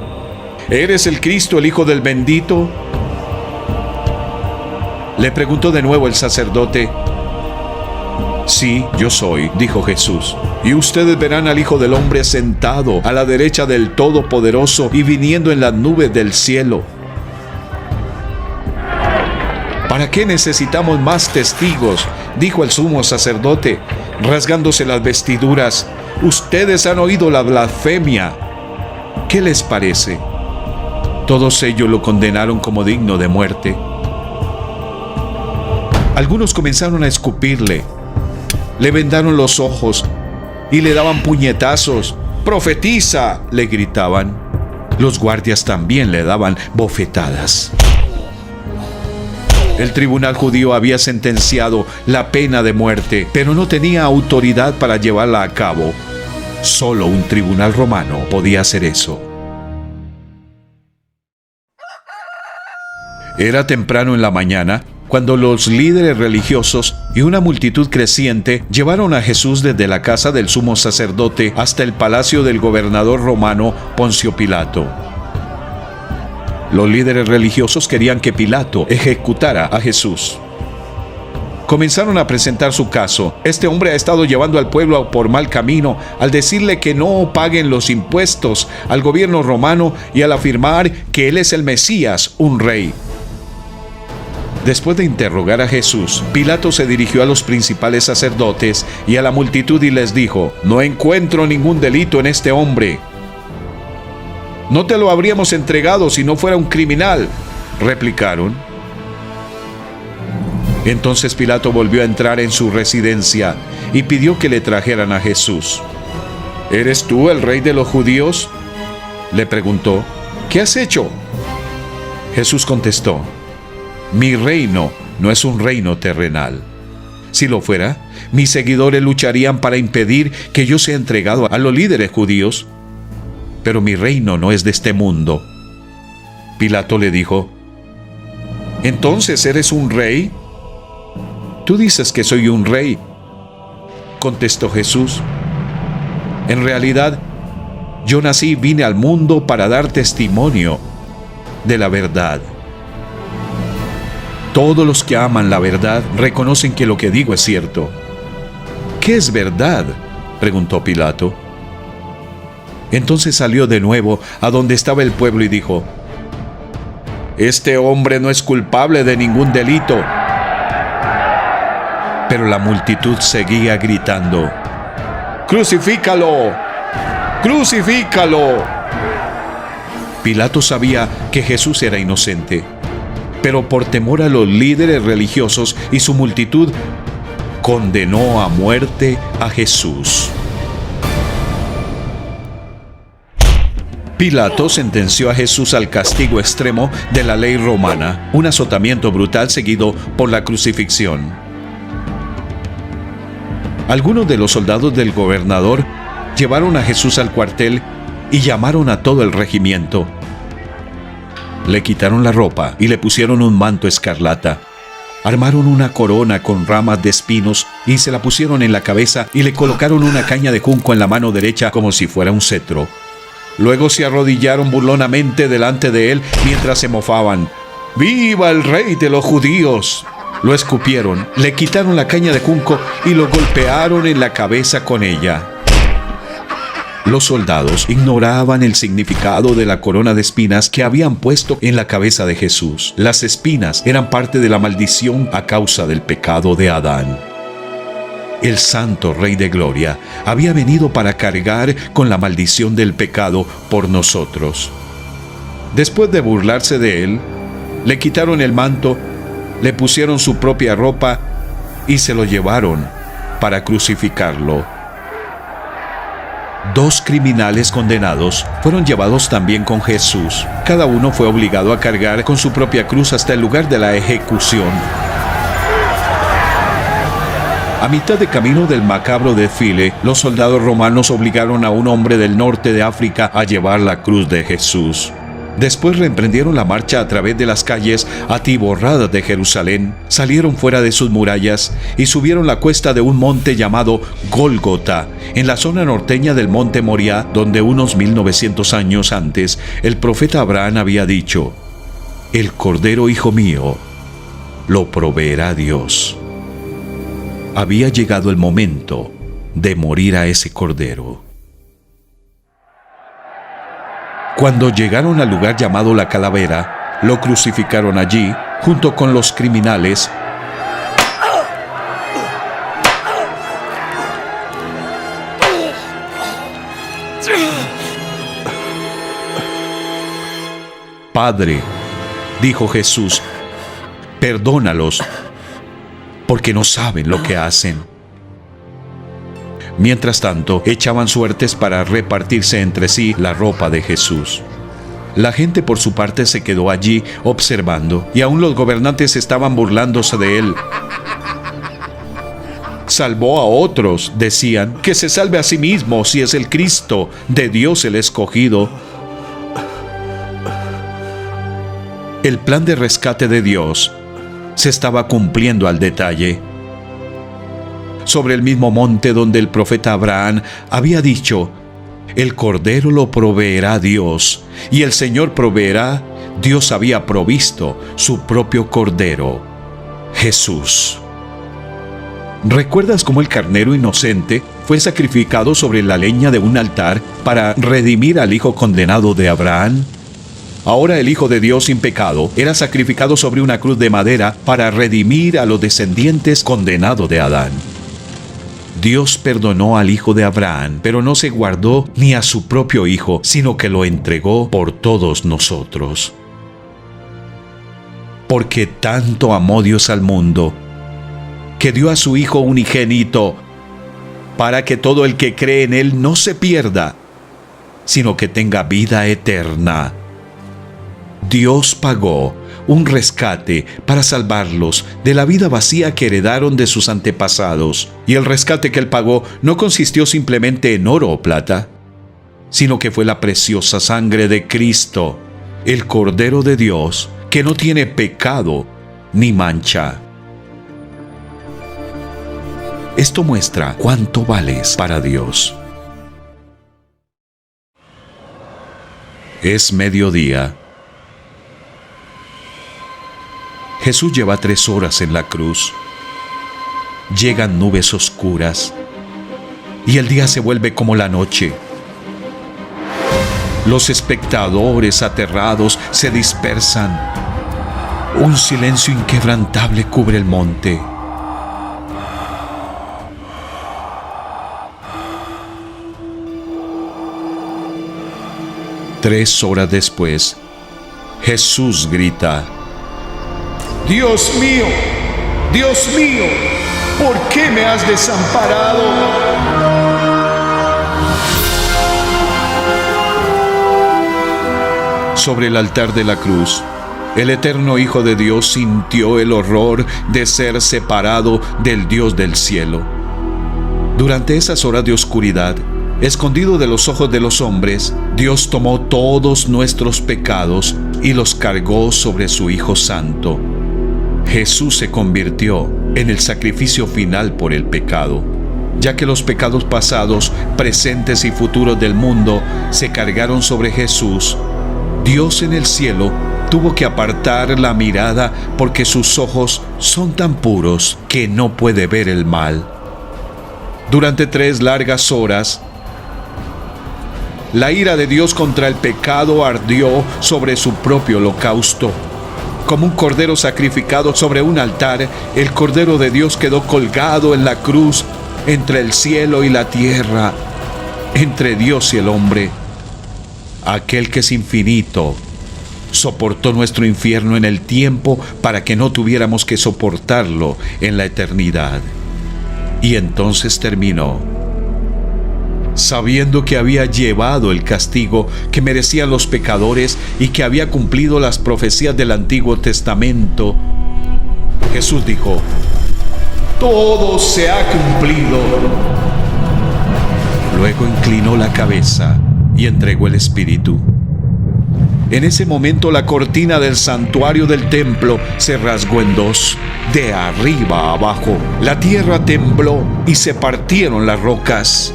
¿Eres el Cristo, el Hijo del Bendito?, le preguntó de nuevo el sacerdote. Sí, yo soy, dijo Jesús. Y ustedes verán al Hijo del Hombre sentado a la derecha del Todopoderoso y viniendo en las nubes del cielo. ¿Para qué necesitamos más testigos?, dijo el sumo sacerdote, rasgándose las vestiduras. Ustedes han oído la blasfemia. ¿Qué les parece? Todos ellos lo condenaron como digno de muerte. Algunos comenzaron a escupirle, le vendaron los ojos y le daban puñetazos. ¡Profetiza!, le gritaban. Los guardias también le daban bofetadas. El tribunal judío había sentenciado la pena de muerte, pero no tenía autoridad para llevarla a cabo. Solo un tribunal romano podía hacer eso. Era temprano en la mañana cuando los líderes religiosos y una multitud creciente llevaron a Jesús desde la casa del sumo sacerdote hasta el palacio del gobernador romano Poncio Pilato. Los líderes religiosos querían que Pilato ejecutara a Jesús. Comenzaron a presentar su caso. Este hombre ha estado llevando al pueblo por mal camino al decirle que no paguen los impuestos al gobierno romano y al afirmar que él es el Mesías, un rey. Después de interrogar a Jesús, Pilato se dirigió a los principales sacerdotes y a la multitud y les dijo: «No encuentro ningún delito en este hombre. No te lo habríamos entregado si no fuera un criminal», replicaron. Entonces Pilato volvió a entrar en su residencia y pidió que le trajeran a Jesús. «¿Eres tú el rey de los judíos?», le preguntó. «¿Qué has hecho?». Jesús contestó: «Mi reino no es un reino terrenal. Si lo fuera, mis seguidores lucharían para impedir que yo sea entregado a los líderes judíos. Pero mi reino no es de este mundo». Pilato le dijo: «¿Entonces eres un rey?». «Tú dices que soy un rey», contestó Jesús. «En realidad, yo nací y vine al mundo para dar testimonio de la verdad. Todos los que aman la verdad reconocen que lo que digo es cierto». «¿Qué es verdad?», preguntó Pilato. Entonces salió de nuevo a donde estaba el pueblo y dijo: «Este hombre no es culpable de ningún delito». Pero la multitud seguía gritando: «¡Crucifícalo! ¡Crucifícalo!». Pilato sabía que Jesús era inocente, pero por temor a los líderes religiosos y su multitud, condenó a muerte a Jesús. Pilato sentenció a Jesús al castigo extremo de la ley romana, un azotamiento brutal seguido por la crucifixión. Algunos de los soldados del gobernador llevaron a Jesús al cuartel y llamaron a todo el regimiento. Le quitaron la ropa y le pusieron un manto escarlata. Armaron una corona con ramas de espinos y se la pusieron en la cabeza y le colocaron una caña de junco en la mano derecha como si fuera un cetro. Luego se arrodillaron burlonamente delante de él mientras se mofaban: «¡Viva el rey de los judíos!». Lo escupieron, le quitaron la caña de junco y lo golpearon en la cabeza con ella. Los soldados ignoraban el significado de la corona de espinas que habían puesto en la cabeza de Jesús. Las espinas eran parte de la maldición a causa del pecado de Adán. El Santo Rey de Gloria había venido para cargar con la maldición del pecado por nosotros. Después de burlarse de él, le quitaron el manto, le pusieron su propia ropa y se lo llevaron para crucificarlo. 2 criminales condenados fueron llevados también con Jesús. Cada uno fue obligado a cargar con su propia cruz hasta el lugar de la ejecución. A mitad de camino del macabro desfile, los soldados romanos obligaron a un hombre del norte de África a llevar la cruz de Jesús. Después reemprendieron la marcha a través de las calles atiborradas de Jerusalén, salieron fuera de sus murallas y subieron la cuesta de un monte llamado Gólgota, en la zona norteña del monte Moriah, donde unos 1900 años antes el profeta Abraham había dicho: «El cordero hijo mío lo proveerá Dios». Había llegado el momento de morir a ese cordero. Cuando llegaron al lugar llamado La Calavera, lo crucificaron allí, junto con los criminales. «Padre», dijo Jesús, «perdónalos, porque no saben lo que hacen». Mientras tanto, echaban suertes para repartirse entre sí la ropa de Jesús. La gente por su parte se quedó allí observando, y aún los gobernantes estaban burlándose de él. «Salvó a otros», decían, «que se salve a sí mismo si es el Cristo de Dios el escogido». El plan de rescate de Dios se estaba cumpliendo al detalle. Sobre el mismo monte donde el profeta Abraham había dicho: «El cordero lo proveerá Dios, y el Señor proveerá Dios había provisto su propio Cordero, Jesús. ¿Recuerdas cómo el carnero inocente fue sacrificado sobre la leña de un altar para redimir al hijo condenado de Abraham? Ahora el Hijo de Dios sin pecado era sacrificado sobre una cruz de madera para redimir a los descendientes condenados de Adán. Dios perdonó al hijo de Abraham, pero no se guardó ni a su propio hijo, sino que lo entregó por todos nosotros. Porque tanto amó Dios al mundo, que dio a su Hijo unigénito, para que todo el que cree en Él no se pierda, sino que tenga vida eterna. Dios pagó un rescate para salvarlos de la vida vacía que heredaron de sus antepasados. Y el rescate que Él pagó no consistió simplemente en oro o plata, sino que fue la preciosa sangre de Cristo, el Cordero de Dios, que no tiene pecado ni mancha. Esto muestra cuánto vales para Dios. Es mediodía. Jesús lleva 3 horas en la cruz. Llegan nubes oscuras y el día se vuelve como la noche. Los espectadores aterrados se dispersan. Un silencio inquebrantable cubre el monte. Tres horas después, Jesús grita: Dios mío, ¿por qué me has desamparado? Sobre el altar de la cruz, el eterno Hijo de Dios sintió el horror de ser separado del Dios del cielo. Durante esas horas de oscuridad, escondido de los ojos de los hombres, Dios tomó todos nuestros pecados y los cargó sobre su Hijo Santo. Jesús se convirtió en el sacrificio final por el pecado, ya que los pecados pasados, presentes y futuros del mundo se cargaron sobre Jesús. Dios en el cielo tuvo que apartar la mirada porque sus ojos son tan puros que no puede ver el mal. Durante 3 largas horas, la ira de Dios contra el pecado ardió sobre su propio holocausto. Como un cordero sacrificado sobre un altar, el Cordero de Dios quedó colgado en la cruz entre el cielo y la tierra, entre Dios y el hombre. Aquel que es infinito soportó nuestro infierno en el tiempo para que no tuviéramos que soportarlo en la eternidad. Y entonces terminó. Sabiendo que había llevado el castigo que merecían los pecadores y que había cumplido las profecías del Antiguo Testamento, Jesús dijo: todo se ha cumplido. Luego inclinó la cabeza y entregó el Espíritu. En ese momento la cortina del santuario del templo se rasgó en 2, de arriba a abajo. La tierra tembló y se partieron las rocas.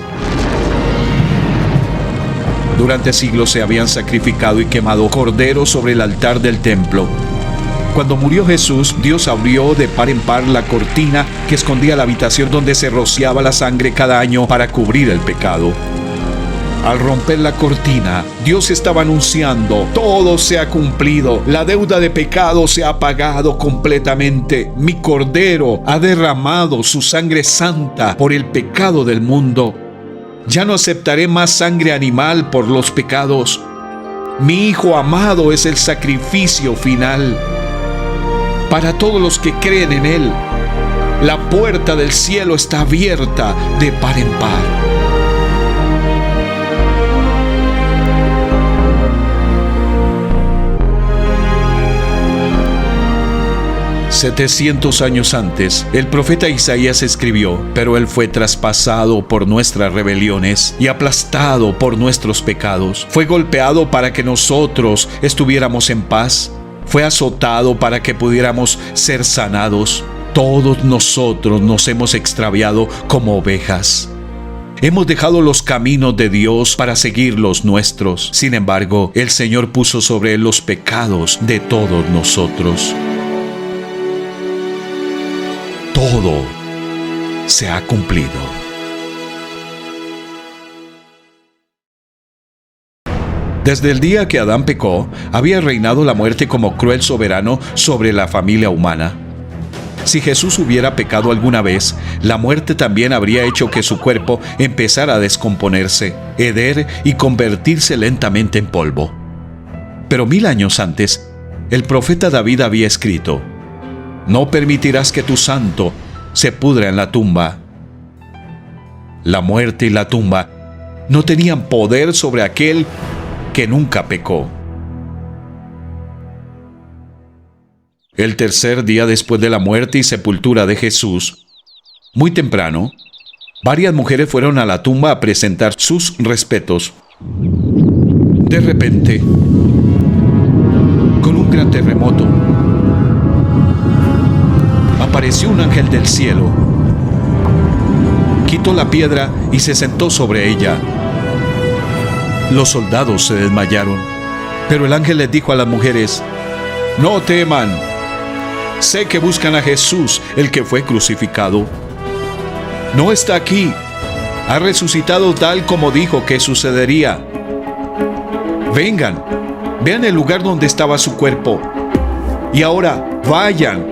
Durante siglos se habían sacrificado y quemado corderos sobre el altar del templo. Cuando murió Jesús, Dios abrió de par en par la cortina que escondía la habitación donde se rociaba la sangre cada año para cubrir el pecado. Al romper la cortina, Dios estaba anunciando: todo se ha cumplido, la deuda de pecado se ha pagado completamente. Mi Cordero ha derramado su sangre santa por el pecado del mundo. Ya no aceptaré más sangre animal por los pecados. Mi Hijo amado es el sacrificio final. Para todos los que creen en Él, la puerta del cielo está abierta de par en par. 700 años antes, el profeta Isaías escribió: pero Él fue traspasado por nuestras rebeliones y aplastado por nuestros pecados. Fue golpeado para que nosotros estuviéramos en paz. Fue azotado para que pudiéramos ser sanados. Todos nosotros nos hemos extraviado como ovejas. Hemos dejado los caminos de Dios para seguir los nuestros. Sin embargo, el Señor puso sobre él los pecados de todos nosotros. Todo se ha cumplido. Desde el día que Adán pecó, había reinado la muerte como cruel soberano sobre la familia humana. Si Jesús hubiera pecado alguna vez, la muerte también habría hecho que su cuerpo empezara a descomponerse, heder y convertirse lentamente en polvo. Pero 1000 años antes, el profeta David había escrito: «No permitirás que tu santo se pudra en la tumba». La muerte y la tumba no tenían poder sobre aquel que nunca pecó. El tercer día después de la muerte y sepultura de Jesús, muy temprano, varias mujeres fueron a la tumba a presentar sus respetos. De repente, con un gran terremoto, apareció un ángel del cielo. Quitó la piedra y se sentó sobre ella. Los soldados se desmayaron, pero el ángel les dijo a las mujeres: «No teman. Sé que buscan a Jesús, el que fue crucificado. No está aquí. Ha resucitado tal como dijo que sucedería. Vengan, vean el lugar donde estaba su cuerpo. Y ahora vayan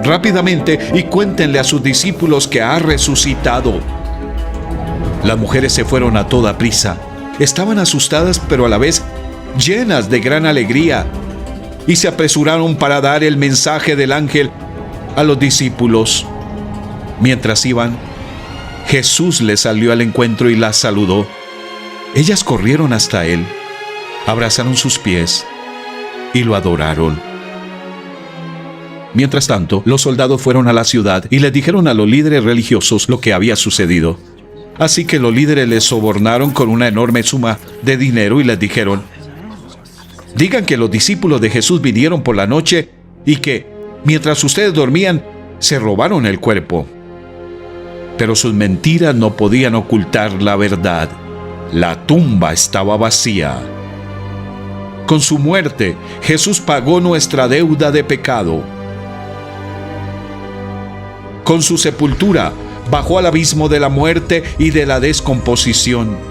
rápidamente y cuéntenle a sus discípulos que ha resucitado». Las mujeres se fueron a toda prisa. Estaban asustadas, pero a la vez llenas de gran alegría, y se apresuraron para dar el mensaje del ángel a los discípulos. Mientras iban, Jesús les salió al encuentro y las saludó. Ellas corrieron hasta él, abrazaron sus pies y lo adoraron. Mientras tanto, los soldados fueron a la ciudad y les dijeron a los líderes religiosos lo que había sucedido. Así que los líderes les sobornaron con una enorme suma de dinero y les dijeron: «Digan que los discípulos de Jesús vinieron por la noche y que, mientras ustedes dormían, se robaron el cuerpo». Pero sus mentiras no podían ocultar la verdad. La tumba estaba vacía. Con su muerte, Jesús pagó nuestra deuda de pecado. Con su sepultura, bajó al abismo de la muerte y de la descomposición.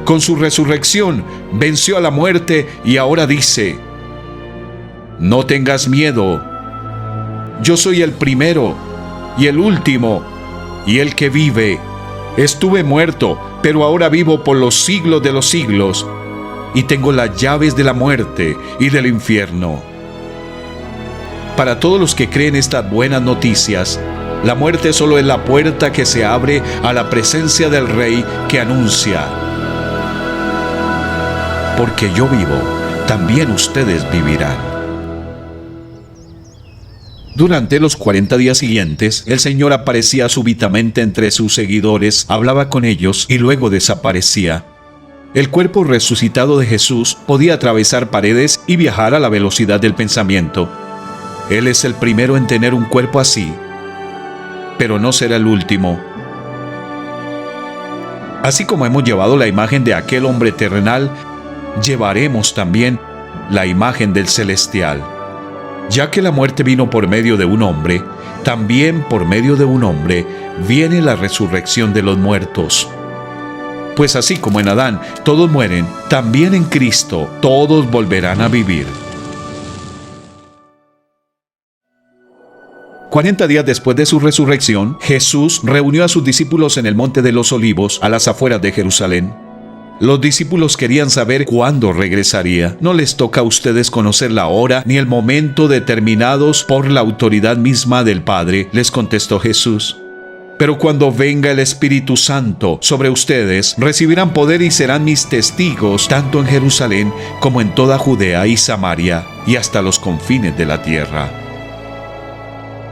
Con su resurrección, venció a la muerte y ahora dice: «No tengas miedo. Yo soy el primero y el último y el que vive. Estuve muerto, pero ahora vivo por los siglos de los siglos y tengo las llaves de la muerte y del infierno». Para todos los que creen estas buenas noticias, la muerte solo es la puerta que se abre a la presencia del Rey que anuncia: «Porque yo vivo, también ustedes vivirán». Durante los 40 días siguientes, el Señor aparecía súbitamente entre sus seguidores, hablaba con ellos y luego desaparecía. El cuerpo resucitado de Jesús podía atravesar paredes y viajar a la velocidad del pensamiento. Él es el primero en tener un cuerpo así, pero no será el último. Así como hemos llevado la imagen de aquel hombre terrenal, llevaremos también la imagen del celestial. Ya que la muerte vino por medio de un hombre, también por medio de un hombre viene la resurrección de los muertos. Pues así como en Adán todos mueren, también en Cristo todos volverán a vivir. 40 días después de su resurrección, Jesús reunió a sus discípulos en el Monte de los Olivos, a las afueras de Jerusalén. Los discípulos querían saber cuándo regresaría. No les toca a ustedes conocer la hora ni el momento determinados por la autoridad misma del Padre, les contestó Jesús. Pero cuando venga el Espíritu Santo sobre ustedes, recibirán poder y serán mis testigos, tanto en Jerusalén como en toda Judea y Samaria, y hasta los confines de la tierra.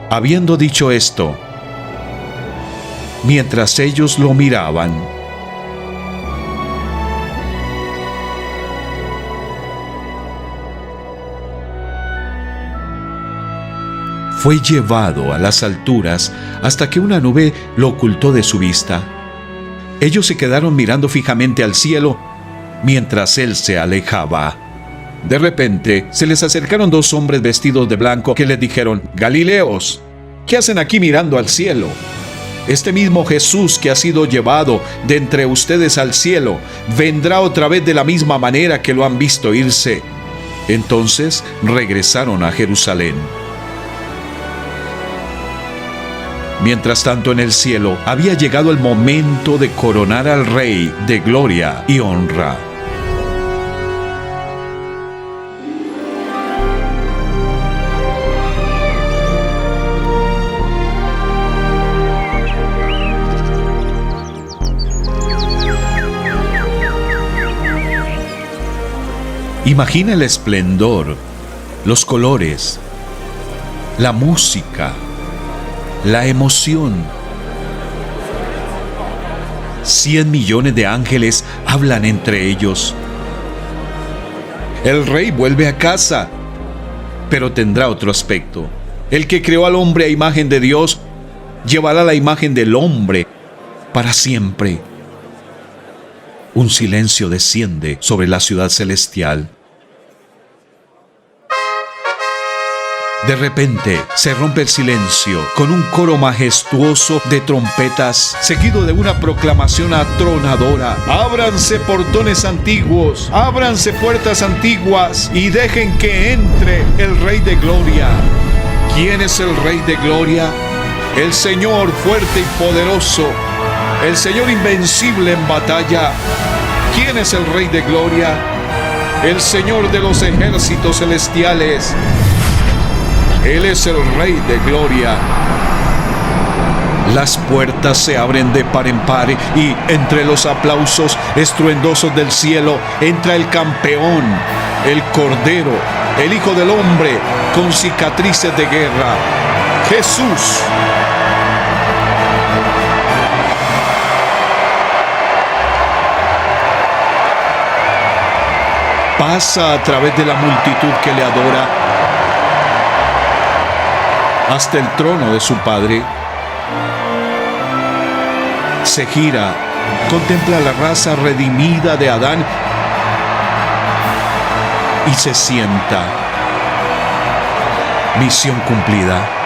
Habiendo dicho esto, mientras ellos lo miraban, fue llevado a las alturas hasta que una nube lo ocultó de su vista. Ellos se quedaron mirando fijamente al cielo mientras él se alejaba. De repente se les acercaron dos hombres vestidos de blanco que les dijeron: Galileos, ¿qué hacen aquí mirando al cielo? Este mismo Jesús que ha sido llevado de entre ustedes al cielo vendrá otra vez de la misma manera que lo han visto irse. Entonces regresaron a Jerusalén. Mientras tanto, en el cielo había llegado el momento de coronar al Rey de gloria y honra. Imagina el esplendor, los colores, la música, la emoción. 100 millones de ángeles hablan entre ellos. El rey vuelve a casa, pero tendrá otro aspecto. El que creó al hombre a imagen de Dios llevará la imagen del hombre para siempre. Un silencio desciende sobre la ciudad celestial. De repente se rompe el silencio con un coro majestuoso de trompetas, seguido de una proclamación atronadora: ábranse portones antiguos, ábranse puertas antiguas y dejen que entre el Rey de Gloria. ¿Quién es el Rey de Gloria? El Señor fuerte y poderoso, el Señor invencible en batalla. ¿Quién es el Rey de Gloria? El Señor de los ejércitos celestiales. Él es el Rey de Gloria. Las puertas se abren de par en par y entre los aplausos estruendosos del cielo entra el campeón, el Cordero, el Hijo del Hombre con cicatrices de guerra, Jesús. Pasa a través de la multitud que le adora hasta el trono de su Padre. Se gira, contempla la raza redimida de Adán y se sienta. Misión cumplida.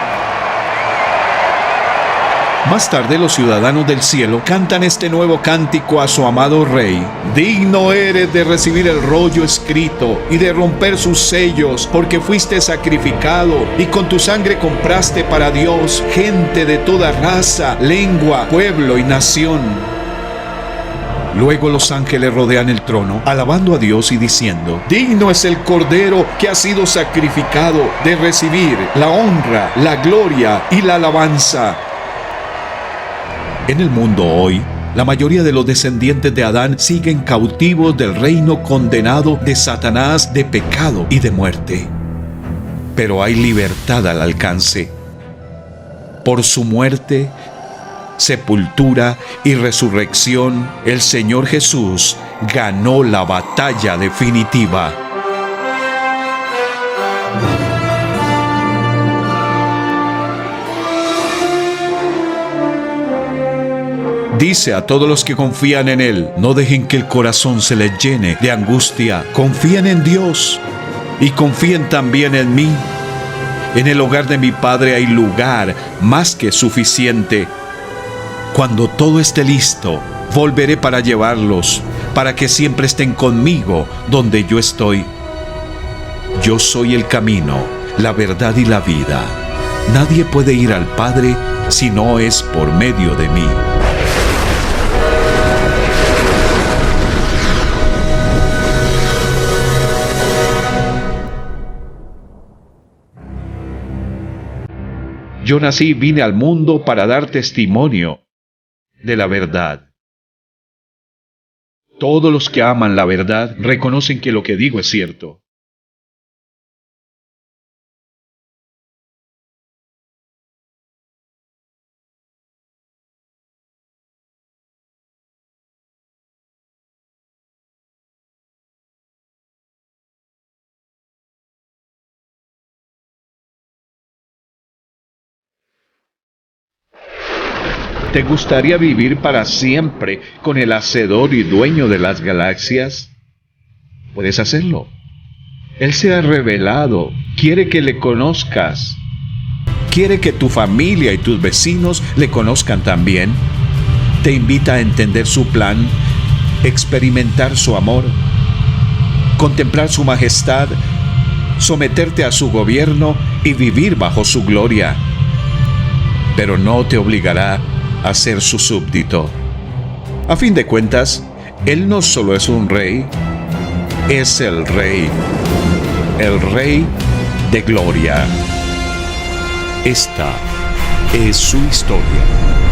Más tarde los ciudadanos del cielo cantan este nuevo cántico a su amado Rey. Digno eres de recibir el rollo escrito y de romper sus sellos, porque fuiste sacrificado y con tu sangre compraste para Dios gente de toda raza, lengua, pueblo y nación. Luego los ángeles rodean el trono, alabando a Dios y diciendo: digno es el Cordero que ha sido sacrificado de recibir la honra, la gloria y la alabanza. En el mundo hoy, la mayoría de los descendientes de Adán siguen cautivos del reino condenado de Satanás, de pecado y de muerte. Pero hay libertad al alcance. Por su muerte, sepultura y resurrección, el Señor Jesús ganó la batalla definitiva. Dice a todos los que confían en Él: no dejen que el corazón se les llene de angustia. Confíen en Dios y confíen también en mí. En el hogar de mi Padre hay lugar más que suficiente. Cuando todo esté listo, volveré para llevarlos, para que siempre estén conmigo donde yo estoy. Yo soy el camino, la verdad y la vida. Nadie puede ir al Padre si no es por medio de mí. Yo nací y vine al mundo para dar testimonio de la verdad. Todos los que aman la verdad reconocen que lo que digo es cierto. ¿Te gustaría vivir para siempre con el hacedor y dueño de las galaxias? Puedes hacerlo. Él se ha revelado, quiere que le conozcas. Quiere que tu familia y tus vecinos le conozcan también. Te invita a entender su plan, experimentar su amor, contemplar su majestad, someterte a su gobierno y vivir bajo su gloria. Pero no te obligará a ser su súbdito. A fin de cuentas, Él no solo es un rey, es el Rey de gloria. Esta es su historia.